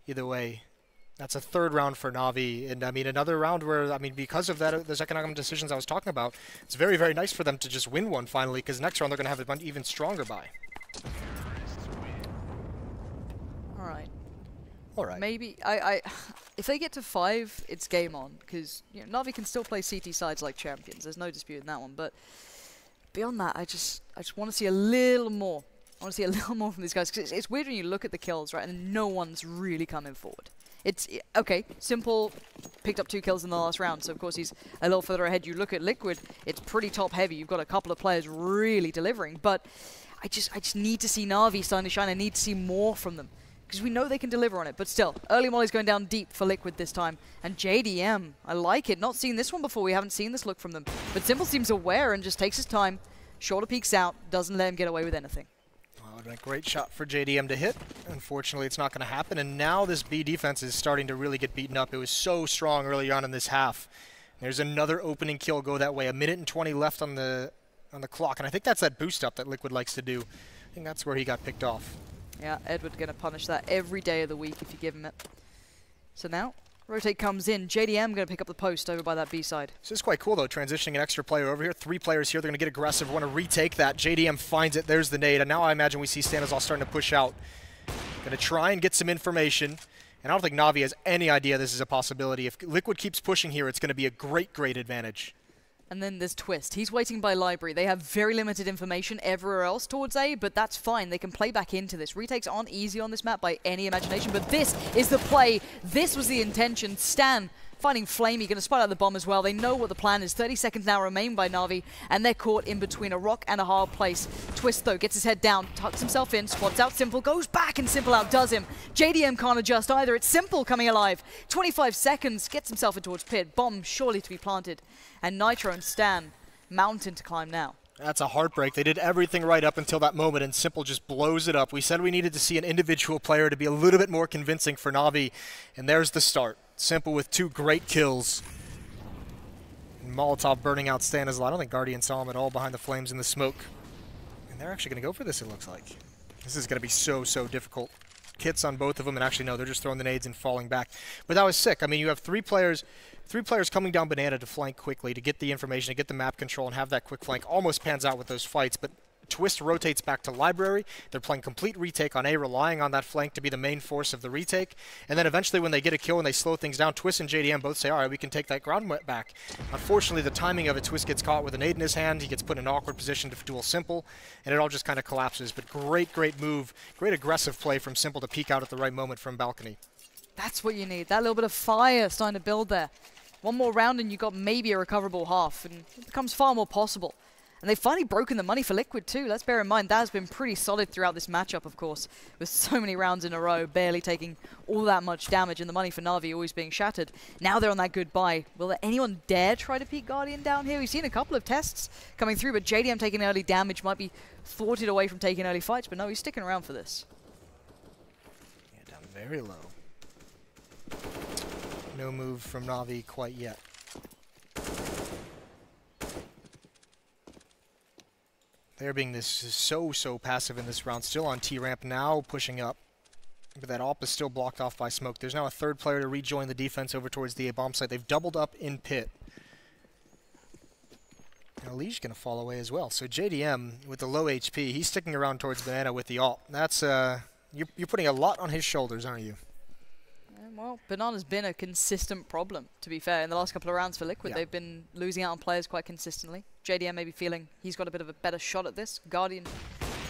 Either way, that's a 3rd round for Na'Vi. And, I mean, another round where, I mean, because of that, those economic decisions I was talking about, it's very, very nice for them to just win one finally because next round they're going to have an even stronger buy. All right. Maybe if they get to 5, it's game on because Na'Vi can still play CT sides like champions. There's no dispute in that one. But beyond that, I just want to see a little more. I want to see a little more from these guys because it's weird when you look at the kills, right, and no one's really coming forward. It's okay. Simple picked up 2 kills in the last round, so of course he's a little further ahead. You look at Liquid; it's pretty top heavy. You've got a couple of players really delivering, but I just need to see Na'Vi starting to shine. I need to see more from them. Because we know they can deliver on it. But still, early molly's going down deep for Liquid this time. And JDM, I like it. Not seen this one before. We haven't seen this look from them. But Simple seems aware and just takes his time. Shorter peeks out. Doesn't let him get away with anything. That would have been a great shot for JDM to hit. Unfortunately, it's not going to happen. And now this B defense is starting to really get beaten up. It was so strong early on in this half. There's another opening kill go that way. 1:20 left on the clock. And I think that's that boost up that Liquid likes to do. I think that's where he got picked off. Yeah, Edward going to punish that every day of the week if you give him it. So now, rotate comes in. JDM going to pick up the post over by that B side. This is quite cool, though, transitioning an extra player over here. 3 players here. They're going to get aggressive, want to retake that. JDM finds it. There's the nade. And now I imagine we see Stanislav starting to push out. Going to try and get some information. And I don't think Na'Vi has any idea this is a possibility. If Liquid keeps pushing here, it's going to be a great, great advantage. And then there's Twist. He's waiting by library. They have very limited information everywhere else towards A, but that's fine. They can play back into this. Retakes aren't easy on this map by any imagination, but this is the play. This was the intention. Stan finding Flamey, going to spot out the bomb as well. They know what the plan is. 30 seconds now remain by Na'Vi, and they're caught in between a rock and a hard place. Twist, though, gets his head down, tucks himself in, spots out Simple, goes back, and Simple outdoes him. JDM can't adjust either. It's Simple coming alive. 25 seconds, gets himself in towards pit. Bomb surely to be planted. And Nitro and Stan, mountain to climb now. That's a heartbreak. They did everything right up until that moment, and Simple just blows it up. We said we needed to see an individual player to be a little bit more convincing for Na'Vi, and there's the start. Simple with 2 great kills. And Molotov burning out Stanislav. I don't think Guardian saw him at all behind the flames in the smoke. And they're actually going to go for this, it looks like. This is going to be so, so difficult. Kits on both of them, and actually, no, they're just throwing the nades and falling back. But that was sick. I mean, you have 3 players coming down Banana to flank quickly, to get the information, to get the map control, and have that quick flank. Almost pans out with those fights, but Twist rotates back to library. They're playing complete retake on A, relying on that flank to be the main force of the retake. And then eventually when they get a kill and they slow things down, Twist and JDM both say, all right, we can take that ground back. Unfortunately, the timing of it, Twist gets caught with a nade in his hand. He gets put in an awkward position to duel Simple, and it all just kind of collapses. But great, great move, great aggressive play from Simple to peek out at the right moment from balcony. That's what you need. That little bit of fire starting to build there. One more round and you got maybe a recoverable half, and it becomes far more possible. And they've finally broken the money for Liquid too. Let's bear in mind that has been pretty solid throughout this matchup, of course, with so many rounds in a row, barely taking all that much damage, and the money for Na'Vi always being shattered. Now they're on that goodbye. Will anyone dare try to peek Guardian down here? We've seen a couple of tests coming through, but JDM taking early damage might be thwarted away from taking early fights, but no, he's sticking around for this. Yeah, down very low. No move from Na'Vi quite yet. They're being so passive in this round. Still on T-ramp now, pushing up. But that AWP is still blocked off by smoke. There's now a 3rd player to rejoin the defense over towards the A-bomb site. They've doubled up in pit. Now Lee's going to fall away as well. So JDM with the low HP, he's sticking around towards Banana with the AWP. That's you're putting a lot on his shoulders, aren't you? Well, Banana's been a consistent problem, to be fair. In the last couple of rounds for Liquid, yeah, they've been losing out on players quite consistently. JDM maybe feeling he's got a bit of a better shot at this. Guardian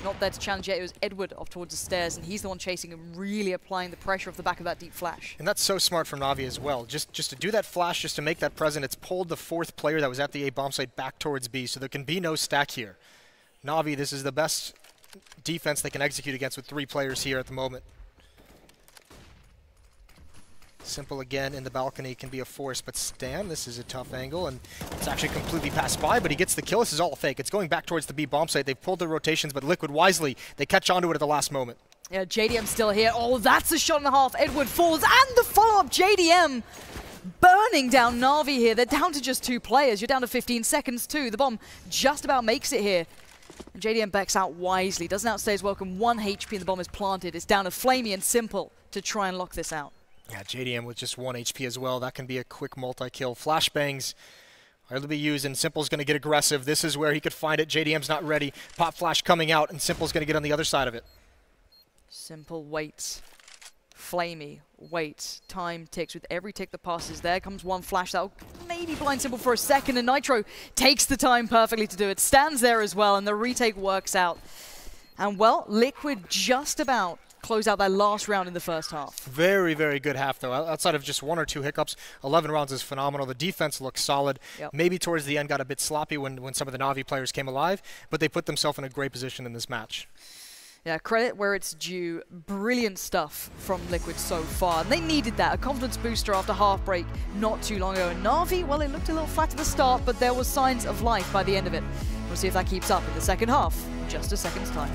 not there to challenge yet. It was Edward off towards the stairs, and he's the one chasing and really applying the pressure off the back of that deep flash. And that's so smart from Na'Vi as well. Just to do that flash, just to make that present, it's pulled the 4th player that was at the A bomb site back towards B, so there can be no stack here. Na'Vi, this is the best defense they can execute against with 3 players here at the moment. Simple again in the balcony can be a force, but Stan, this is a tough angle, and it's actually completely passed by, but he gets the kill. This is all a fake. It's going back towards the B bomb site. They've pulled their rotations, but Liquid wisely, they catch onto it at the last moment. Yeah, JDM still here. Oh, that's a shot and a half. Edward falls, and the follow-up JDM burning down Na'Vi here. They're down to just 2 players. You're down to 15 seconds too. The bomb just about makes it here. And JDM backs out wisely. Doesn't outstay his welcome. 1 HP and the bomb is planted. It's down to Flamey and Simple to try and lock this out. Yeah, JDM with just 1 HP as well. That can be a quick multi-kill. Flashbangs are to be used, and Simple's going to get aggressive. This is where he could find it. JDM's not ready. Pop flash coming out, and Simple's going to get on the other side of it. Simple waits. Flamey waits. Time ticks. With every tick that passes, there comes 1 flash that'll maybe blind Simple for a second, and Nitro takes the time perfectly to do it. Stands there as well, and the retake works out. And, well, Liquid just about close out that last round in the first half. Very, very good half, though. Outside of just 1 or 2 hiccups, 11 rounds is phenomenal. The defense looks solid. Yep. Maybe towards the end got a bit sloppy when some of the Na'Vi players came alive, but they put themselves in a great position in this match. Yeah, credit where it's due. Brilliant stuff from Liquid so far. And they needed that, a confidence booster after half break not too long ago. And Na'Vi, well, it looked a little flat at the start, but there was signs of life by the end of it. We'll see if that keeps up in the second half in just a second's time.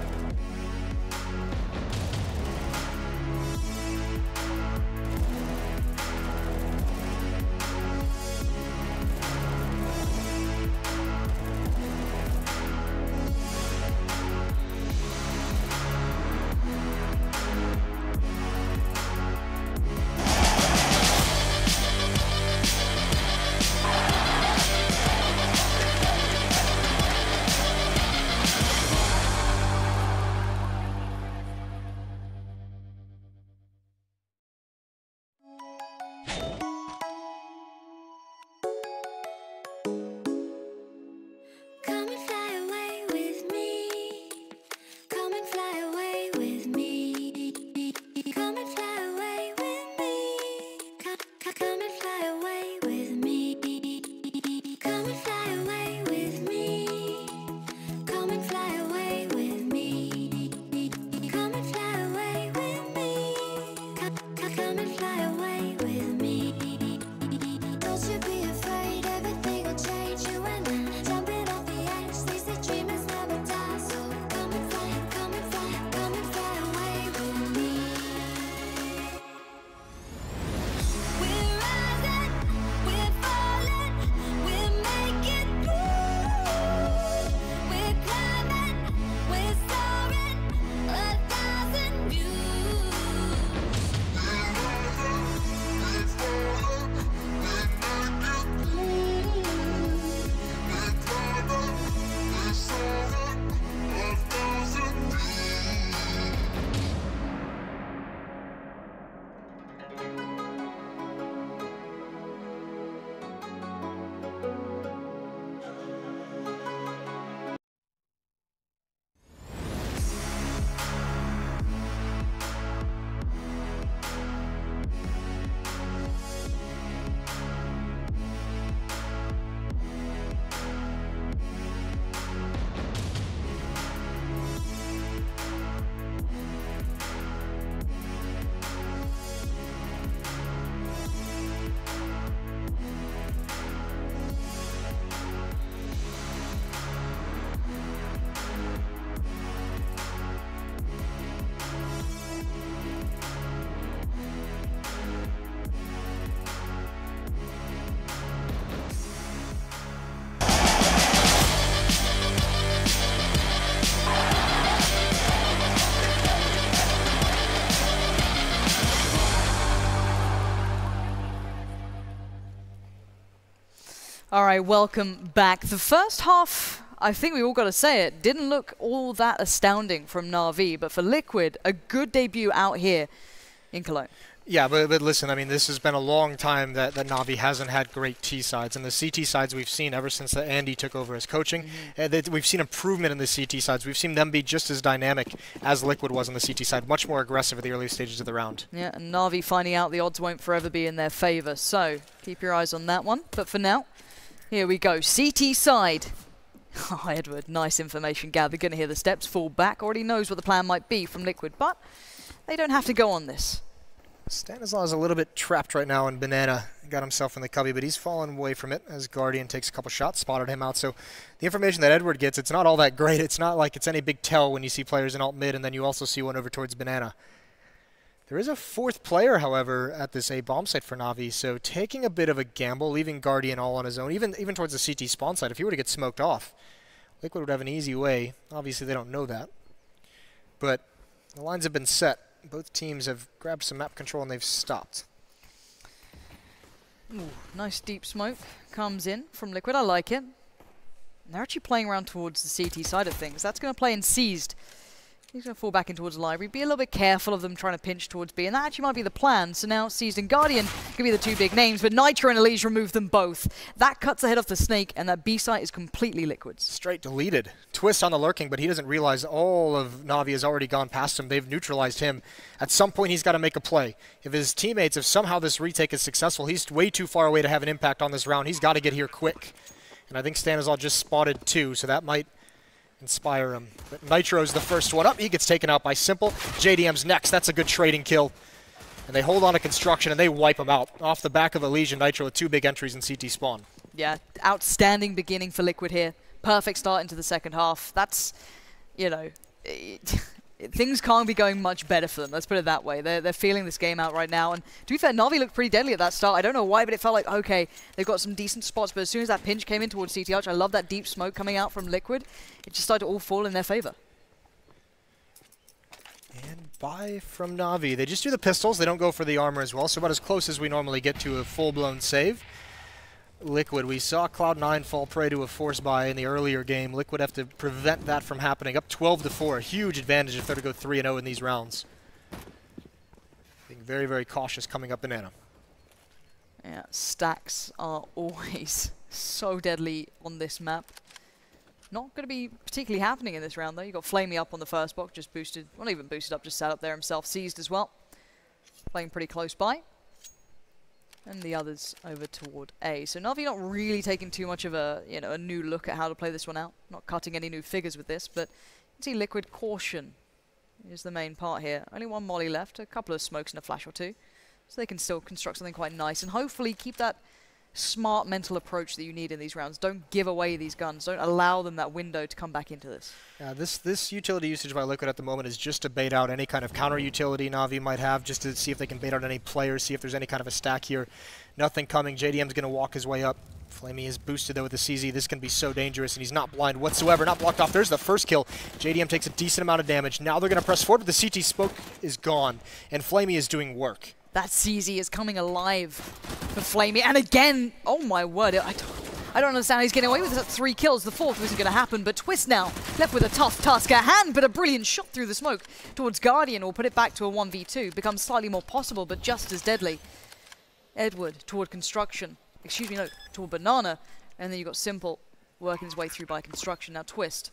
fly away with me. Come and fly away with me. Come and fly away with me. Come and fly away with me. Come and fly away with me. Come and fly away with me. Come and fly away with me. Don't you be afraid, everything will change. You and I jumping off the edge. They say dreamers never die, so come and fly, come and fly, come and fly away with me. We're rising, we're falling, we're making through. We're climbing, we're soaring, 1,000 views. All right, welcome back. The first half, I think we all got to say it, didn't look all that astounding from Na'Vi, but for Liquid, a good debut out here in Cologne. Yeah, but listen, I mean, this has been a long time that Na'Vi hasn't had great T sides, and the CT sides we've seen ever since Andy took over as coaching, we've seen improvement in the CT sides. We've seen them be just as dynamic as Liquid was on the CT side, much more aggressive at the early stages of the round. Yeah, and Na'Vi finding out the odds won't forever be in their favor, so keep your eyes on that one. But for now, here we go, CT side. Oh, Edward, nice information gathered. Going to hear the steps, fall back. Already knows what the plan might be from Liquid, but they don't have to go on this. Stanislaw is a little bit trapped right now, and Banana got himself in the cubby, but he's fallen away from it as Guardian takes a couple shots, spotted him out. So the information that Edward gets, it's not all that great. It's not like it's any big tell when you see players in alt mid, and then you also see one over towards Banana. There is a fourth player, however, at this A bomb site for Na'Vi, so taking a bit of a gamble, leaving Guardian all on his own, even towards the CT spawn site. If he were to get smoked off, Liquid would have an easy way. Obviously, they don't know that. But the lines have been set. Both teams have grabbed some map control and they've stopped. Ooh, nice deep smoke comes in from Liquid. I like it. And they're actually playing around towards the CT side of things. That's going to play in Seized. He's going to fall back in towards the library. Be a little bit careful of them trying to pinch towards B, and that actually might be the plan. So now Seized and Guardian could be the two big names, but Nitro and Elise remove them both. That cuts the head off the Snake, and that B site is completely Liquid's. Straight deleted. Twist on the lurking, but he doesn't realize all of Na'Vi has already gone past him. They've neutralized him. At some point, he's got to make a play. If his teammates, if somehow this retake is successful, he's way too far away to have an impact on this round. He's got to get here quick. And I think Stanislaw just spotted two, so that might inspire him. But Nitro's the first one up. He gets taken out by Simple. JDM's next. That's a good trading kill. And they hold on to Construction, and they wipe him out. Off the back of Elysian, Nitro with two big entries in CT spawn. Yeah, outstanding beginning for Liquid here. Perfect start into the second half. That's, you know, things can't be going much better for them. Let's put it that way. They're feeling this game out right now. And to be fair, Na'Vi looked pretty deadly at that start. I don't know why, but it felt like, okay, they've got some decent spots. But as soon as that pinch came in towards CT Arch, I love that deep smoke coming out from Liquid. It just started to all fall in their favor. And buy from Na'Vi. They just do the pistols. They don't go for the armor as well. So about as close as we normally get to a full-blown save. Liquid, we saw Cloud9 fall prey to a force buy in the earlier game. Liquid have to prevent that from happening. Up 12-4, a huge advantage if they're to go 3-0 in these rounds. Being very, very cautious coming up Banana. Yeah, stacks are always so deadly on this map. Not going to be particularly happening in this round, though. You got Flamey up on the first box, just boosted. Well, not even boosted up, just sat up there himself, seized as well. Playing pretty close by. And the others over toward A. So Na'Vi not really taking too much of a, a new look at how to play this one out. Not cutting any new figures with this, but you can see Liquid caution is the main part here. Only one molly left, a couple of smokes and a flash or two. So they can still construct something quite nice and hopefully keep that smart mental approach that you need in these rounds. Don't give away these guns. Don't allow them that window to come back into this. Yeah, this utility usage by Liquid at the moment is just to bait out any kind of counter utility Na'Vi might have, just to see if they can bait out any players, see if there's any kind of a stack here. Nothing coming. JDM's going to walk his way up. Flamey is boosted though with the CZ. This can be so dangerous, and he's not blind whatsoever. Not blocked off. There's the first kill. JDM takes a decent amount of damage. Now they're going to press forward, but the CT smoke is gone, and Flamey is doing work. That CZ is coming alive for Flamey. And again, oh my word, I don't understand how he's getting away with 3 kills. The 4th isn't going to happen, but Twist now left with a tough task at hand, but a brilliant shot through the smoke towards Guardian will put it back to a 1v2. Becomes slightly more possible, but just as deadly. Edward toward Construction. Excuse me, no, toward Banana. And then you've got Simple working his way through by Construction. Now Twist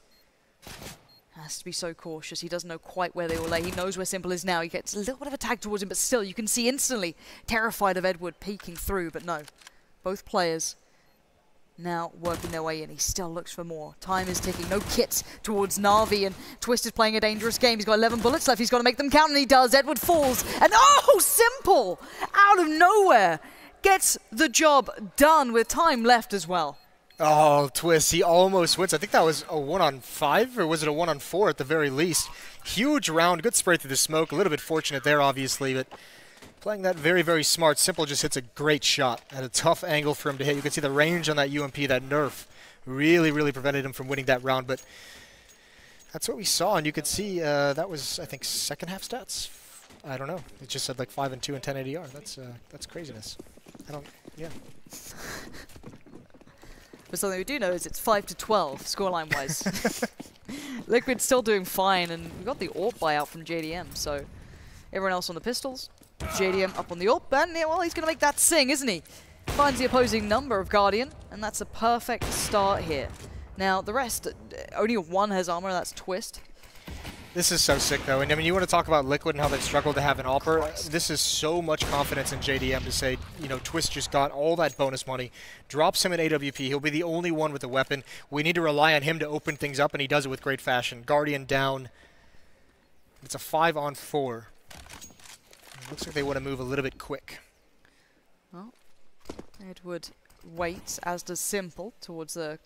has to be so cautious. He doesn't know quite where they will lay. He knows where Simple is now. He gets a little bit of a tag towards him, but still, you can see instantly terrified of Edward peeking through. But no, both players now working their way in. He still looks for more. Time is ticking. No kits towards Na'Vi, and Twist is playing a dangerous game. He's got 11 bullets left. He's got to make them count, and he does. Edward falls, and oh, Simple out of nowhere gets the job done with time left as well. Oh, Twist, he almost wins. I think that was a 1-on-5, or was it a 1-on-4 at the very least? Huge round, good spray through the smoke. A little bit fortunate there, obviously, but playing that very, very smart. Simple just hits a great shot at a tough angle for him to hit. You can see the range on that UMP, that nerf, really, really prevented him from winning that round, but that's what we saw, and you could see that was, I think, second half stats. I don't know. It just said like 5 and 2 and 10 ADR. That's craziness. Yeah. But something we do know is it's 5-12 scoreline-wise. Liquid's still doing fine, and we got the AWP buyout from JDM, so everyone else on the pistols. JDM up on the AWP, and well, he's going to make that sing, isn't he? Finds the opposing number of Guardian, and that's a perfect start here. Now, the rest, only one has armor, that's Twist. This is so sick, though. And I mean, you want to talk about Liquid and how they've struggled to have an AWPer. This is so much confidence in JDM to say, Twist just got all that bonus money, drops him in AWP. He'll be the only one with a weapon. We need to rely on him to open things up, and he does it with great fashion. Guardian down. It's a 5-on-4. It looks like they want to move a little bit quick. Well, Edward waits, as does Simple, towards the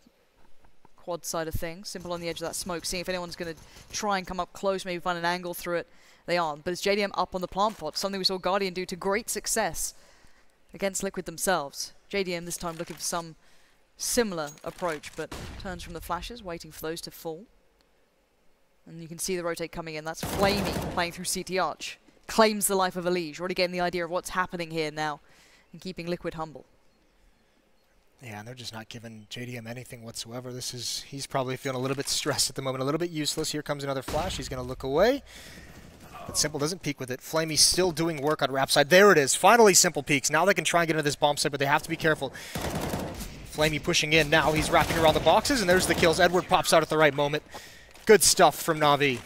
quad side of things. Simple on the edge of that smoke, seeing if anyone's going to try and come up close, maybe find an angle through it. They aren't, but it's JDM up on the plant pot, something we saw Guardian do to great success against Liquid themselves. JDM this time looking for some similar approach, but turns from the flashes, waiting for those to fall. And you can see the rotate coming in. That's Flamey playing through CT Arch. Claims the life of a liege, already getting the idea of what's happening here now, and keeping Liquid humble. Yeah, and they're just not giving JDM anything whatsoever. He's probably feeling a little bit stressed at the moment, a little bit useless. Here comes another flash. He's going to look away. But Simple doesn't peek with it. Flamey's still doing work on Rap side. There it is. Finally, Simple peeks. Now they can try and get into this bomb site, but they have to be careful. Flamey pushing in. Now he's wrapping around the boxes, and there's the kills. Edward pops out at the right moment. Good stuff from Na'Vi.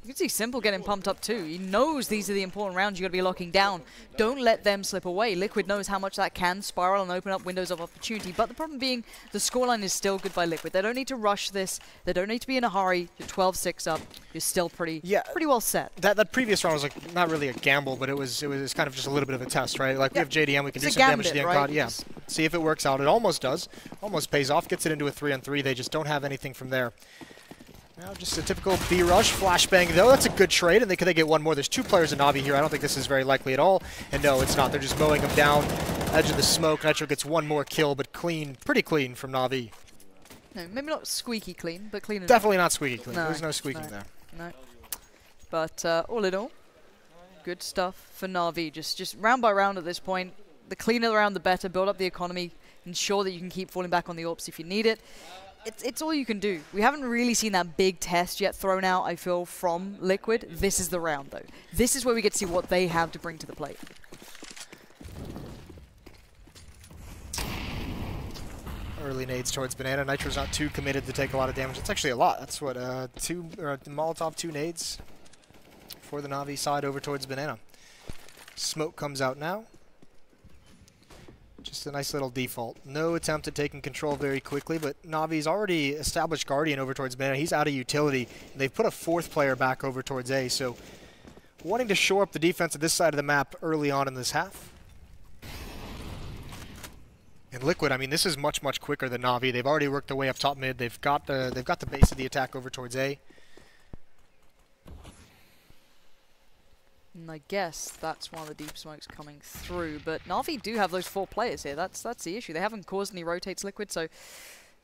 You can see Simple getting pumped up too. He knows these are the important rounds you've got to be locking down. Don't let them slip away. Liquid knows how much that can spiral and open up windows of opportunity. But the problem being, the scoreline is still good by Liquid. They don't need to rush this. They don't need to be in a hurry. You're 12-6 up. You're still pretty well set. That previous round was like not really a gamble, but it was kind of just a little bit of a test, right? Like we have JDM, we can do some damage to the uncon. Yeah. See if it works out. It almost does. Almost pays off. Gets it into a 3-on-3. They just don't have anything from there. Now just a typical B-rush. Flashbang, though. That's a good trade, and they get one more. There's 2 players in Na'Vi here. I don't think this is very likely at all. And no, it's not. They're just mowing them down. Edge of the smoke. Nitro gets one more kill, but clean. Pretty clean from Na'Vi. No, maybe not squeaky clean, but clean enough. Definitely not squeaky clean. No, There's no squeaking there. No. But all in all, good stuff for Na'Vi. Just round by round at this point. The cleaner the round, the better. Build up the economy. Ensure that you can keep falling back on the AWPs if you need it. It's all you can do. We haven't really seen that big test yet thrown out, I feel, from Liquid. This is the round, though. This is where we get to see what they have to bring to the plate. early nades towards Banana. Nitro's not too committed to take a lot of damage. It's actually a lot. That's what, two Molotov, 2 nades for the Na'Vi side over towards Banana. Smoke comes out now. Just a nice little default. No attempt at taking control very quickly, but Na'Vi's already established Guardian over towards Banana. He's out of utility. And they've put a 4th player back over towards A, so wanting to shore up the defense at this side of the map early on in this half. And Liquid, I mean, this is much, much quicker than Na'Vi. They've already worked their way up top mid. They've got the base of the attack over towards A. And I guess that's one of the deep smokes coming through. But Na'Vi do have those 4 players here. That's the issue. They haven't caused any rotates Liquid, so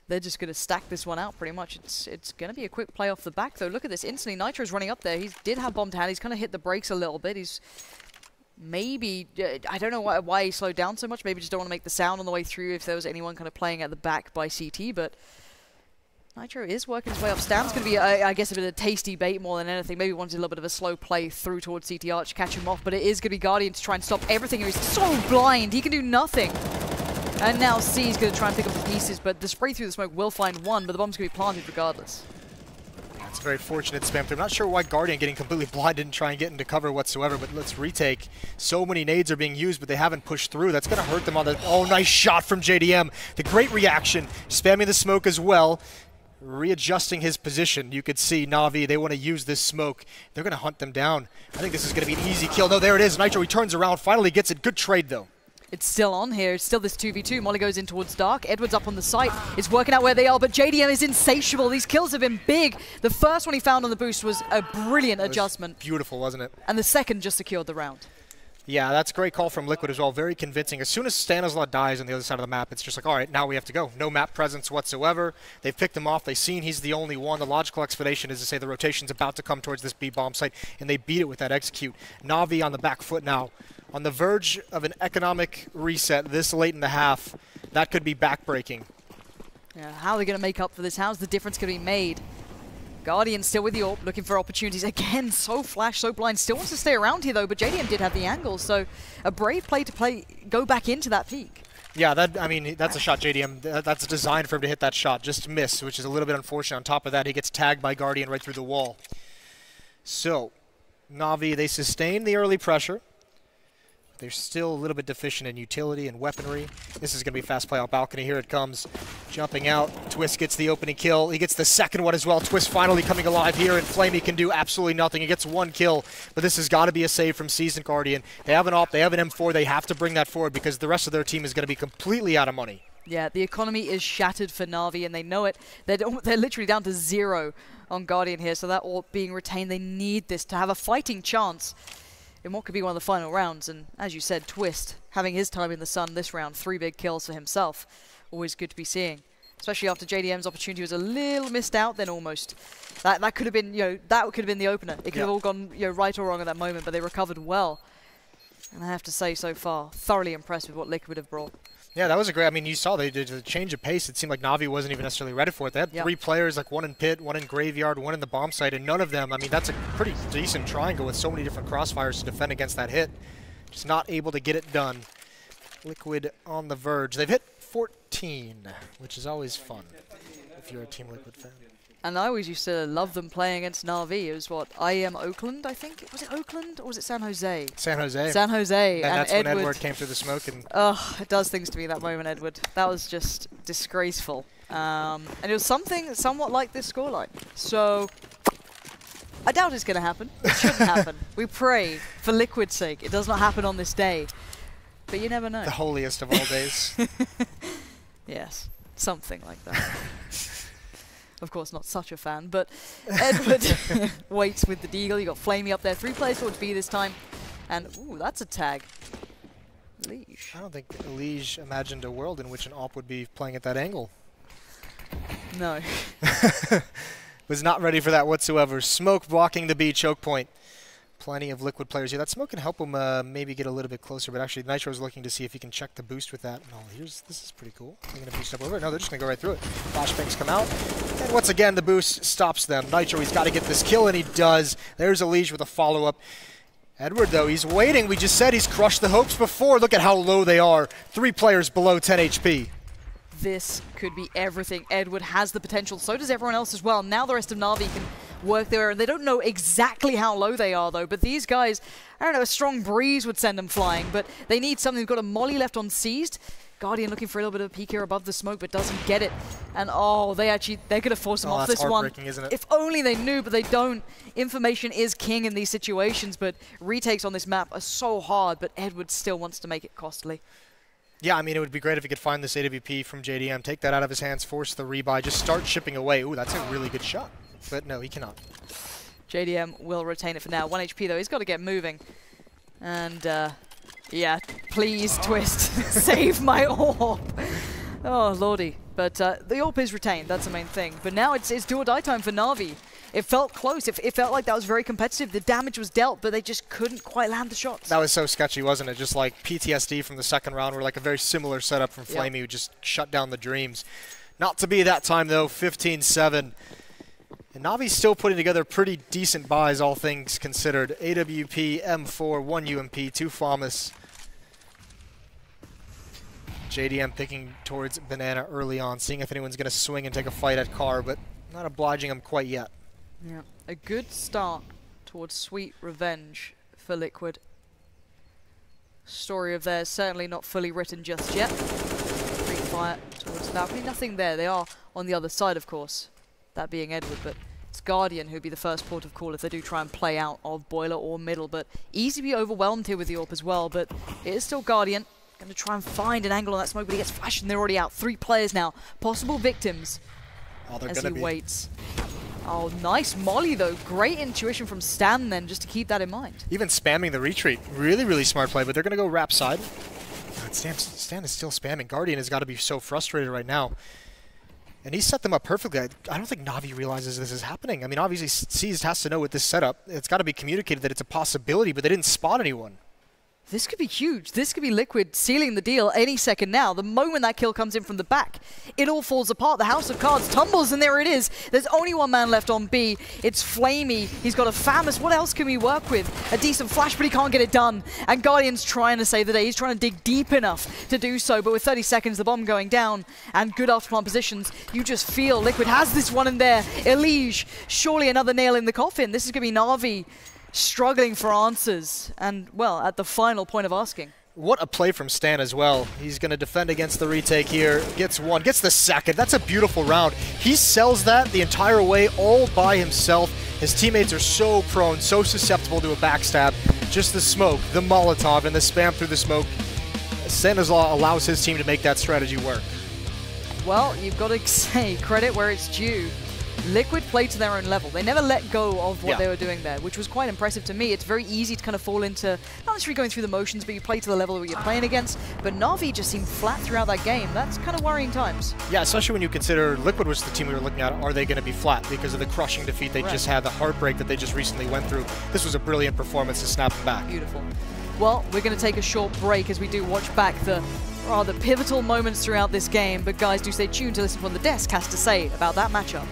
they're just going to stack this one out pretty much. It's going to be a quick play off the back, though. Look at this. Instantly, Nitro's running up there. He did have bomb to hand. He's kind of hit the brakes a little bit. He's maybe, I don't know why he slowed down so much. Maybe just don't want to make the sound on the way through if there was anyone kind of playing at the back by CT, but Nitro is working his way up. Stan's going to be, I guess, a bit of a tasty bait more than anything. Maybe wanted a little bit of a slow play through towards CT Arch, catch him off, but it is going to be Guardian to try and stop everything. He's so blind, he can do nothing. And now C's going to try and pick up the pieces, but the spray through the smoke will find one, but the bomb's going to be planted regardless. It's a very fortunate spam through. I'm not sure why Guardian getting completely blind didn't try and get into cover whatsoever, but let's retake. So many nades are being used, but they haven't pushed through. That's going to hurt them on the... Oh, nice shot from JDM. The great reaction, spamming the smoke as well. Readjusting his position. You could see Na'Vi, they want to use this smoke. They're going to hunt them down. I think this is going to be an easy kill. No, there it is. Nitro, he turns around, finally gets it. Good trade, though. It's still on here. It's still this 2v2. Molly goes in towards Dark. Edward's up on the site. It's working out where they are, but JDM is insatiable. These kills have been big. The first one he found on the boost was a brilliant adjustment. Beautiful, wasn't it? And the second just secured the round. Yeah, that's a great call from Liquid as well. Very convincing. As soon as Stanislaw dies on the other side of the map, it's just like, all right, now we have to go. No map presence whatsoever. They've picked him off. They've seen he's the only one. The logical explanation is to say the rotation's about to come towards this B bomb site, and they beat it with that execute. Na'Vi on the back foot now. On the verge of an economic reset this late in the half, that could be backbreaking. Yeah, how are they going to make up for this? How's the difference going to be made? Guardian still with the AWP, looking for opportunities. Again, so flash, so blind. Still wants to stay around here, though, but JDM did have the angle, so a brave play to go back into that peak. Yeah, I mean, that's a shot JDM. That's designed for him to hit that shot. Just miss, which is a little bit unfortunate. On top of that, he gets tagged by Guardian right through the wall. So, Na'Vi, they sustain the early pressure. They're still a little bit deficient in utility and weaponry. This is going to be fast play out balcony. Here it comes. Jumping out. Twist gets the opening kill. He gets the second one as well. Twist finally coming alive here, and Flamey can do absolutely nothing. He gets 1 kill, but this has got to be a save from Seasoned Guardian. They have an AWP. They have an M4. They have to bring that forward because the rest of their team is going to be completely out of money. Yeah, the economy is shattered for Na'Vi, and they know it. They're literally down to 0 on Guardian here, so that AWP being retained, they need this to have a fighting chance in what could be one of the final rounds. And as you said, Twist having his time in the sun this round, 3 big kills for himself. Always good to be seeing, especially after JDM's opportunity was a little missed out. Then almost that could have been, that could have been the opener. It could have all gone right or wrong at that moment, but they recovered well. And I have to say, so far, thoroughly impressed with what Liquid have brought. Yeah, that was a great... I mean, you saw they did a change of pace. It seemed like Na'Vi wasn't even necessarily ready for it. They had 3 players, like 1 in pit, 1 in graveyard, 1 in the bomb site, and none of them... I mean, that's a pretty decent triangle with so many different crossfires to defend against that hit. Just not able to get it done. Liquid on the verge. They've hit 14, which is always fun if you're a Team Liquid fan. And I always used to love them playing against Na'Vi. It was what, IM Oakland, I think? Was it Oakland or was it San Jose? San Jose. San Jose. And that's when Edward came through the smoke. And oh, it does things to me that moment, Edward. That was just disgraceful. And it was something somewhat like this scoreline. So I doubt it's going to happen. It shouldn't happen. We pray for Liquid's sake. It does not happen on this day. But you never know. The holiest of all days. Yes, something like that. Of course, not such a fan, but Edward waits with the deagle. You got Flamey up there. 3 players towards B this time. And, ooh, that's a tag. Liege. I don't think Liege imagined a world in which an AWP would be playing at that angle. No. Was not ready for that whatsoever. Smoke blocking the B choke point. Plenty of Liquid players here. That smoke can help him maybe get a little bit closer, but actually Nitro's looking to see if he can check the boost with that. No, this is pretty cool. They're going to boost up over it. No, they're just going to go right through it. Flashbangs come out. And once again, the boost stops them. Nitro, he's got to get this kill, and he does. There's a Liege with a follow-up. Edward, though, he's waiting. We just said he's crushed the hopes before. Look at how low they are. 3 players below 10 HP. this could be everything. Edward has the potential, so does everyone else as well. Now the rest of Na'Vi can work there, and they don't know exactly how low they are though, but these guys, I don't know, a strong breeze would send them flying, but they need something. They've got a molly left on seized. Guardian looking for a little bit of a peek here above the smoke, but doesn't get it. And oh, they're going to force them off this one. Isn't it? If only they knew, but they don't. Information is king in these situations, but retakes on this map are so hard, but Edward still wants to make it costly. Yeah, I mean, it would be great if he could find this AWP from JDM, take that out of his hands, force the rebuy, just start chipping away. Ooh, that's a really good shot. But no, he cannot. JDM will retain it for now. 1 HP though, he's got to get moving. And yeah, please, Twist, save my AWP. Oh, lordy. But the AWP is retained, that's the main thing. But now it's do or die time for Na'Vi. It felt close, it felt like that was very competitive. The damage was dealt, but they just couldn't quite land the shots. That was so sketchy, wasn't it? Just like PTSD from the second round, where like a very similar setup from Flamey, who just shut down the dreams. Not to be that time though, 15-7. And Navi's still putting together pretty decent buys, all things considered. AWP, M4, 1 UMP, 2 FAMAS. JDM picking towards Banana early on, seeing if anyone's going to swing and take a fight at Car, but not obliging him quite yet. Yeah, a good start towards sweet revenge for Liquid. Story of theirs certainly not fully written just yet. Free fire towards the balcony, nothing there. They are on the other side, of course, that being Edward, but it's Guardian who'd be the first port of call if they do try and play out of Boiler or middle, but easy to be overwhelmed here with the AWP as well, but it is still Guardian. Going to try and find an angle on that smoke, but he gets flashed and they're already out. 3 players now. Possible victims as he waits. Oh, nice molly though. Great intuition from Stan then, just to keep that in mind. Even spamming the retreat. Really, really smart play, but they're going to go wrap side. God, Stan is still spamming. Guardian has got to be so frustrated right now. And he set them up perfectly. I don't think Na'Vi realizes this is happening. I mean, obviously, Seized has to know with this setup. It's got to be communicated that it's a possibility, but they didn't spot anyone. This could be huge. This could be Liquid sealing the deal any second now. The moment that kill comes in from the back, it all falls apart. The House of Cards tumbles, and there it is. There's only 1 man left on B. It's Flamey. He's got a FAMAS. What else can we work with? A decent flash, but he can't get it done. And Guardian's trying to save the day. He's trying to dig deep enough to do so, but with 30 seconds, the bomb going down, and good afterplant positions, you just feel Liquid has this one in there. Elige, surely another nail in the coffin. This is going to be Na'Vi struggling for answers, and, well, at the final point of asking. What a play from Stan as well. He's going to defend against the retake here. Gets 1, gets the second. That's a beautiful round. He sells that the entire way all by himself. His teammates are so prone, so susceptible to a backstab. Just the smoke, the Molotov, and the spam through the smoke. Stanislaw allows his team to make that strategy work. Well, you've got to say credit where it's due. Liquid played to their own level. They never let go of what they were doing there, which was quite impressive to me. It's very easy to kind of fall into, not necessarily going through the motions, but you play to the level that you're playing against. But Na'Vi just seemed flat throughout that game. That's kind of worrying times. Yeah, especially when you consider Liquid was the team we were looking at. Are they going to be flat because of the crushing defeat they just had, the heartbreak that they just recently went through? This was a brilliant performance to snap them back. Beautiful. Well, we're going to take a short break as we do watch back the rather pivotal moments throughout this game. But guys, do stay tuned to listen to what the desk has to say about that matchup.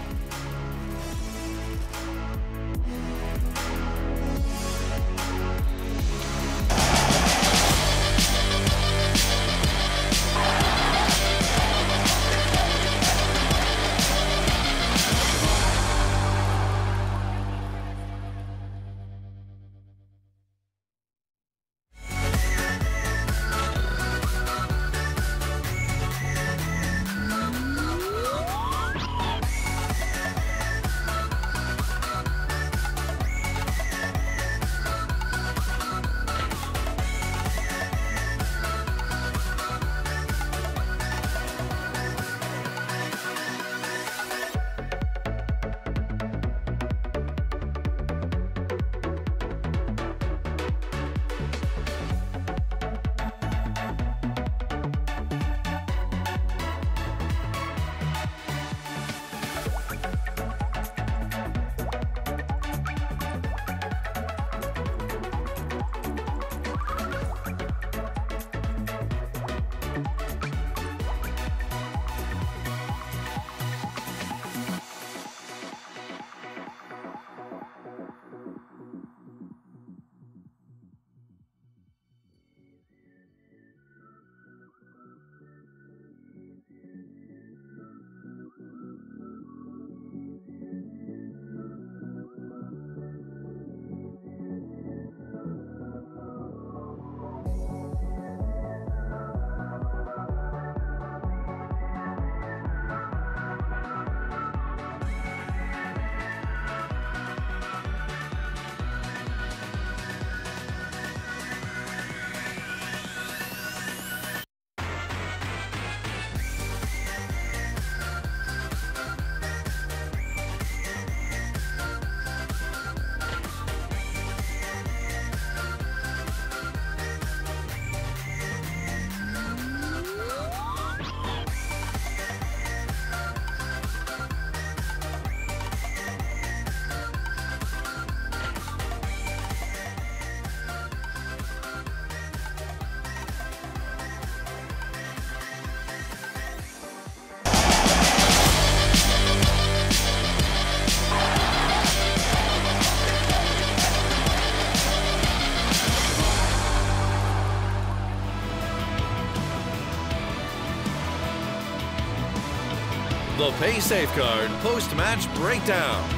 the Pay Safeguard post-match breakdown.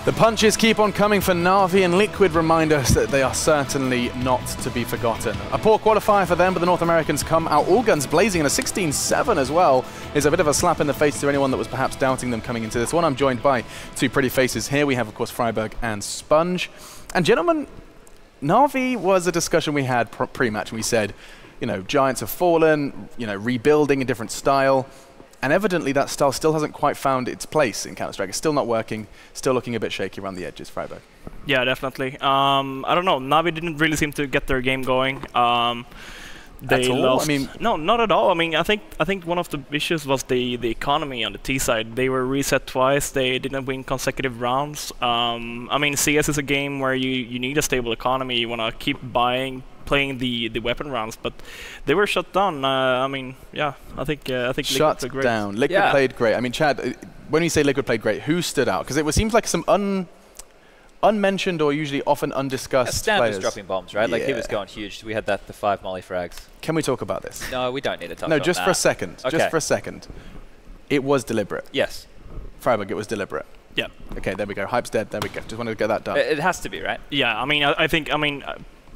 The punches keep on coming for Na'Vi, and Liquid remind us that they are certainly not to be forgotten. A poor qualifier for them, but the North Americans come out all guns blazing, and a 16-7 as well is a bit of a slap in the face to anyone that was perhaps doubting them coming into this one. I'm joined by two pretty faces here. We have, of course, Freiberg and Sponge. And gentlemen, Na'Vi was a discussion we had pre-match, and we said, you know, Giants have fallen, you know, rebuilding a different style. And evidently that style still hasn't quite found its place in Counter-Strike. It's still not working, still looking a bit shaky around the edges, Freiberg. Yeah, definitely. I don't know, Na'Vi didn't really seem to get their game going. They lost. I mean, no, not at all. I mean, I think one of the issues was the economy on the T side. They were reset twice. They didn't win consecutive rounds. I mean, CS is a game where you need a stable economy. You want to keep playing the weapon rounds, but they were shut down. I mean, yeah, I think shut played great. down. Liquid played great. I mean, Chad, when you say Liquid played great, who stood out? Because it seems like some unmentioned or usually often undiscussed Stan players. was dropping bombs, right? Like he was going huge. We had the 5 molly frags. Can we talk about this? No, we don't need to talk no, about just that. for a second. Okay. Just for a second. It was deliberate. Yes. Freiberg, it was deliberate. Yeah. Okay, there we go. Hype's dead. There we go. Just wanted to get that done. It has to be, right? Yeah, I mean, I think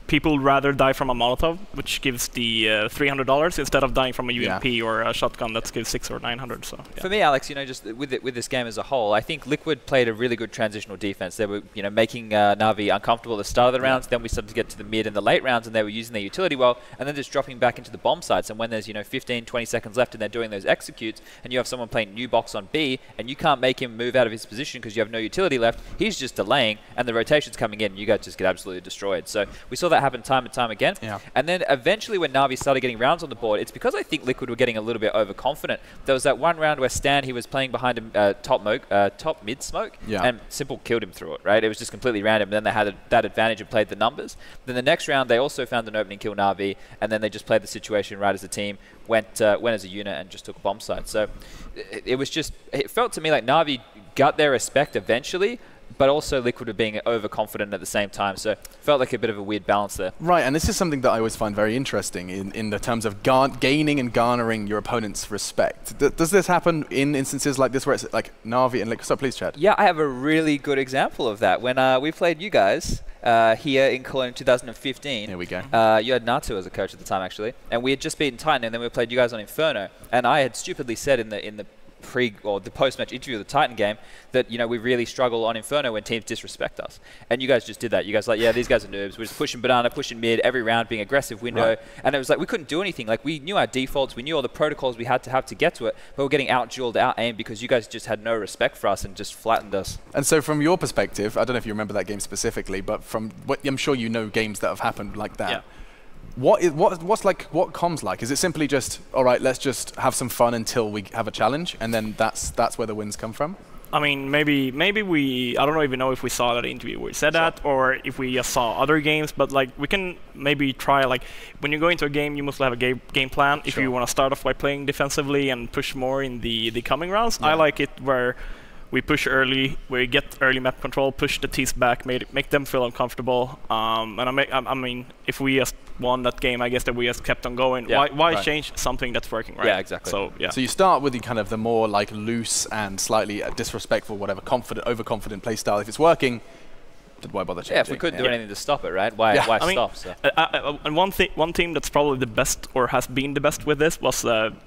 people rather die from a Molotov, which gives the $300, instead of dying from a UMP or a shotgun that gives $600 or $900. So yeah. For me, Alex, you know, just with this game as a whole, I think Liquid played a really good transitional defense. They were, you know, making Na'Vi uncomfortable at the start of the rounds. Then we started to get to the mid and the late rounds, and they were using their utility well, and then just dropping back into the bomb sites. And when there's, you know, 15, 20 seconds left, and they're doing those executes, and you have someone playing new box on B, and you can't make him move out of his position because you have no utility left. He's just delaying, and the rotation's coming in, and you guys just get absolutely destroyed. So we saw that happen time and time again. Yeah. And then eventually when Na'Vi started getting rounds on the board, it's because I think Liquid were getting a little bit overconfident. There was that one round where Stan, he was playing behind him top mid smoke, and Simple killed him through it, right? It was just completely random. And then they had that advantage and played the numbers. Then the next round, they also found an opening kill Na'Vi, and then they just played the situation right as a team, went as a unit and just took a bomb site. So it felt to me like Na'Vi got their respect eventually, but also Liquid were being overconfident at the same time. So felt like a bit of a weird balance there. Right, and this is something that I always find very interesting in the terms of gaining and garnering your opponent's respect. Does this happen in instances like this where it's like Na'Vi and Liquid? So please, Chad. Yeah, I have a really good example of that. When we played you guys here in Cologne 2015. Here we go. You had Natu as a coach at the time, actually. And we had just beaten Titan, and then we played you guys on Inferno. And I had stupidly said in the post-match interview of the Titan game that, you know, we really struggle on Inferno when teams disrespect us. And you guys just did that. You guys were like, yeah, these guys are noobs. We're just pushing banana, pushing mid, every round, being aggressive window. Right. And it was like we couldn't do anything. Like, we knew our defaults. We knew all the protocols we had to have to get to it. But we're getting out-dueled, out-aimed because you guys just had no respect for us and just flattened us. And so from your perspective, I don't know if you remember that game specifically, but from what I'm sure you know games that have happened like that. Yeah. What comms like? Is it simply just, all right, let's just have some fun until we have a challenge, and then that's where the wins come from? I mean, maybe we, I don't even know if we saw that interview where we said that, or if we just saw other games, but like we can maybe try, like when you go into a game, you must have a game plan. If you want to start off by playing defensively and push more in the coming rounds. I like it where we push early, we get early map control, push the T's back, make them feel uncomfortable. And I mean, if we just won that game, I guess that we just kept on going. Yeah, why change something that's working, right? Yeah, exactly. So yeah. So you start with the more like loose and slightly disrespectful, whatever, overconfident play style. If it's working, then why bother changing? Yeah, if we couldn't do anything to stop it, right? Why stop? So. And one team that's probably the best or has been the best with this was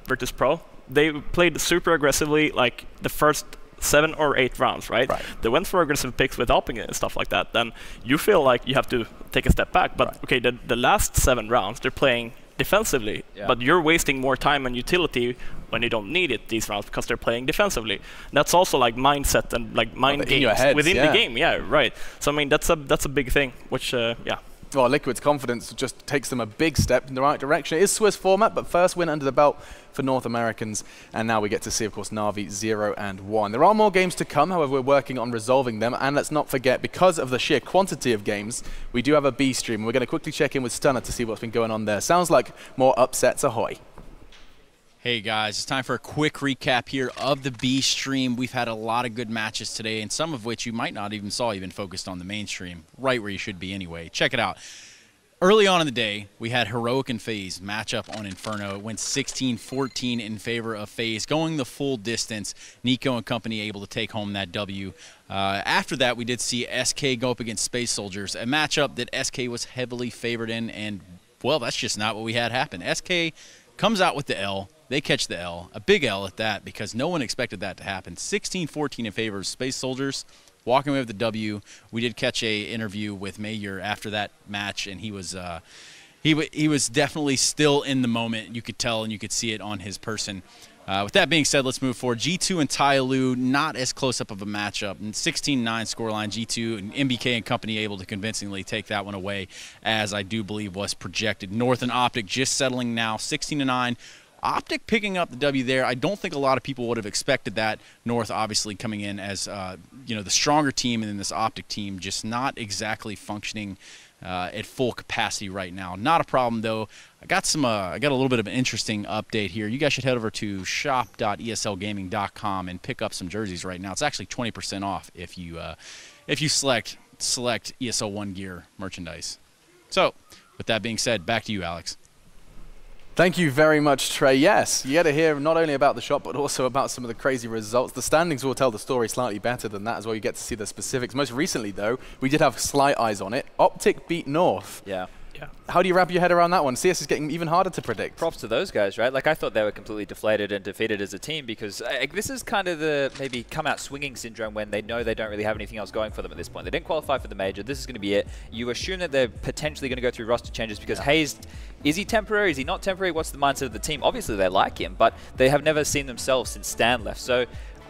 Virtus Pro. They played super aggressively, like the first 7 or 8 rounds, right? They went for aggressive picks with helping and stuff like that. Then you feel like you have to take a step back. But okay, the last 7 rounds they're playing defensively, but you're wasting more time and utility when you don't need it these rounds because they're playing defensively. That's also like mindset and like mind games within the game. Yeah, right. So I mean that's a big thing, which Well, Liquid's confidence just takes them a big step in the right direction. It is Swiss format, but first win under the belt for North Americans. And now we get to see, of course, Na'Vi 0 and 1. There are more games to come, however, we're working on resolving them. And let's not forget, because of the sheer quantity of games, we do have a B stream. We're going to quickly check in with Stunner to see what's been going on there. Sounds like more upsets ahoy. Hey guys, it's time for a quick recap here of the B stream. We've had a lot of good matches today, and some of which you might not even saw even focused on the mainstream, right where you should be anyway. Check it out. early on in the day, we had Heroic and FaZe match up on Inferno. It went 16-14 in favor of FaZe, going the full distance. Nico and company able to take home that W. After that, we did see SK go up against Space Soldiers, a matchup that SK was heavily favored in, and, well, that's just not what we had happen. SK comes out with the L. They catch the L, a big L at that, because no one expected that to happen. 16-14 in favor of Space Soldiers, walking away with the W. We did catch a interview with Mayer after that match, and he was definitely still in the moment. You could tell and you could see it on his person. With that being said, let's move forward. G2 and Tyloo, not as close up of a matchup. And 16-9 scoreline. G2 and MBK and company able to convincingly take that one away, as I do believe was projected. North and Optic just settling now, 16-9. Optic picking up the W there. I don't think a lot of people would have expected that. North obviously coming in as the stronger team, and then this Optic team just not exactly functioning at full capacity right now. Not a problem though. I got a little bit of an interesting update here. You guys should head over to shop.eslgaming.com and pick up some jerseys right now. It's actually 20% off if you select ESL One gear merchandise. So, with that being said, back to you, Alex. Thank you very much, Trey. Yes, you get to hear not only about the shop, but also about some of the crazy results. The standings will tell the story slightly better than that as well. You get to see the specifics. Most recently, though, we did have slight eyes on it. Optic beat North. Yeah. How do you wrap your head around that one? CS is getting even harder to predict. Props to those guys, right? Like, I thought they were completely deflated and defeated as a team, because this is kind of the maybe come-out swinging syndrome when they know they don't really have anything else going for them at this point. They didn't qualify for the major. This is going to be it. You assume that they're potentially going to go through roster changes because Hayes, is he temporary? Is he not temporary? What's the mindset of the team? Obviously, they like him, but they have never seen themselves since Stan left. So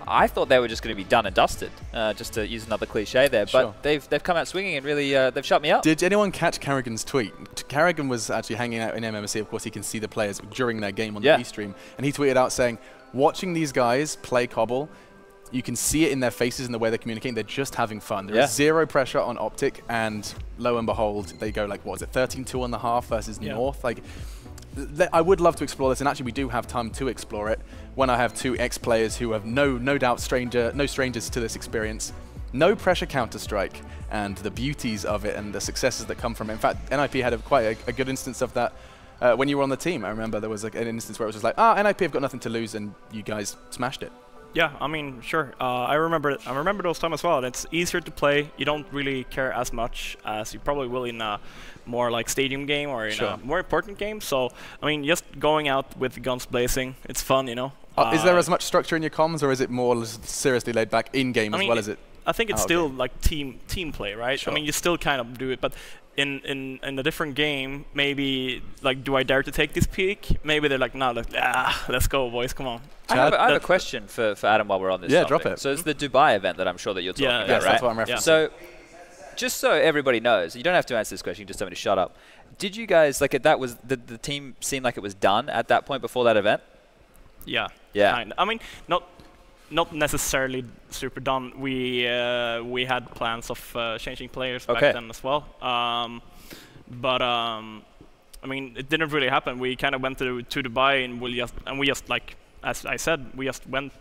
I thought they were just going to be done and dusted, just to use another cliche there. Sure. But they've come out swinging and really they've shut me up. Did anyone catch Carrigan's tweet? Carrigan was actually hanging out in MMC. Of course, he can see the players during their game on the B-stream. And he tweeted out saying, watching these guys play Cobble, you can see it in their faces and the way they're communicating. They're just having fun. There is zero pressure on Optic. And lo and behold, they go like, what was it, 13-2 on the half versus North? Like, I would love to explore this, and actually we do have time to explore it when I have two ex-players who have no doubt no strangers to this experience, no pressure Counter-Strike, and the beauties of it and the successes that come from it. In fact, NIP had quite a good instance of that when you were on the team. I remember there was like an instance where it was just like, NIP have got nothing to lose, and you guys smashed it. Yeah, I mean, sure. I remember those times as well. It's easier to play. You don't really care as much as you probably will in a more like stadium game or in a more important game. So, I mean, just going out with guns blazing, it's fun, you know. Is there as much structure in your comms, or is it more seriously laid back in game as well as it? I think it's still like team play, right? Sure. I mean, you still kind of do it, but in a different game, maybe like, do I dare to take this peek? Maybe they're like, no, let's go, boys, come on. I have a question for Adam while we're on this topic. Drop it. So it's the Dubai event that I'm sure that you're talking about, right? That's what I'm referencing. So just so everybody knows, you don't have to answer this question, you just tell me to shut up. Did you guys, like, that was the team seemed like it was done at that point before that event? Yeah. Yeah. I mean, not necessarily super done. We had plans of changing players back then as well. But I mean, it didn't really happen. We kind of went to Dubai and we just like, as I said, we just went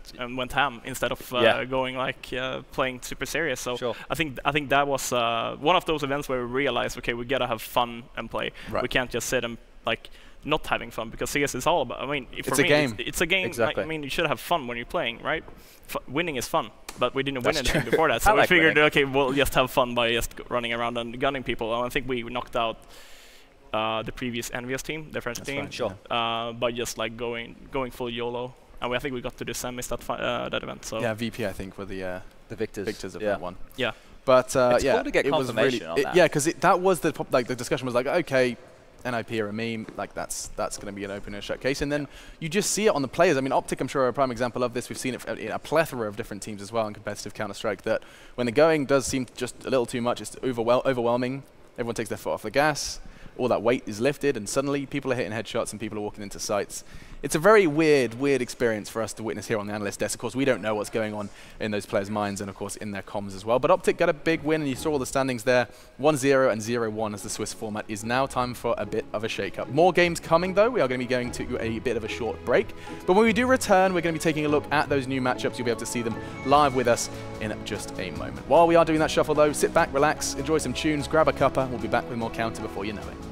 ham instead of going like playing super serious. So I think that was one of those events where we realized, okay, we gotta have fun and play. Right. We can't just sit and like not having fun, because CS is all about. I mean, it's a game. It's a game. Exactly. Like, I mean, you should have fun when you're playing, right? Winning is fun, but we didn't win anything before that. So we figured, okay, we'll just have fun by just running around and gunning people. And I think we knocked out the previous Envious team, the French team, by just like going full YOLO. And I think we got to the semis that event. So yeah, VP I think were the victors of that one. Yeah. But it's cool to get confirmation on that. Yeah, because that was the discussion was like, okay, NIP are a meme, like that's going to be an open and shut case, and then you just see it on the players. I mean, Optic, I'm sure, are a prime example of this. We've seen it in a plethora of different teams as well in competitive Counter-Strike, that when the going does seem just a little too much, it's overwhelming. Everyone takes their foot off the gas. All that weight is lifted, and suddenly people are hitting headshots and people are walking into sites. It's a very weird experience for us to witness here on the analyst desk. Of course, we don't know what's going on in those players' minds and, of course, in their comms as well. But Optic got a big win, and you saw all the standings there. 1-0 and 0-1 as the Swiss format is now time for a bit of a shake-up. More games coming, though. We are going to be going to a bit of a short break. But when we do return, we're going to be taking a look at those new matchups. You'll be able to see them live with us in just a moment. While we are doing that shuffle, though, sit back, relax, enjoy some tunes, grab a cuppa. We'll be back with more Counter before you know it.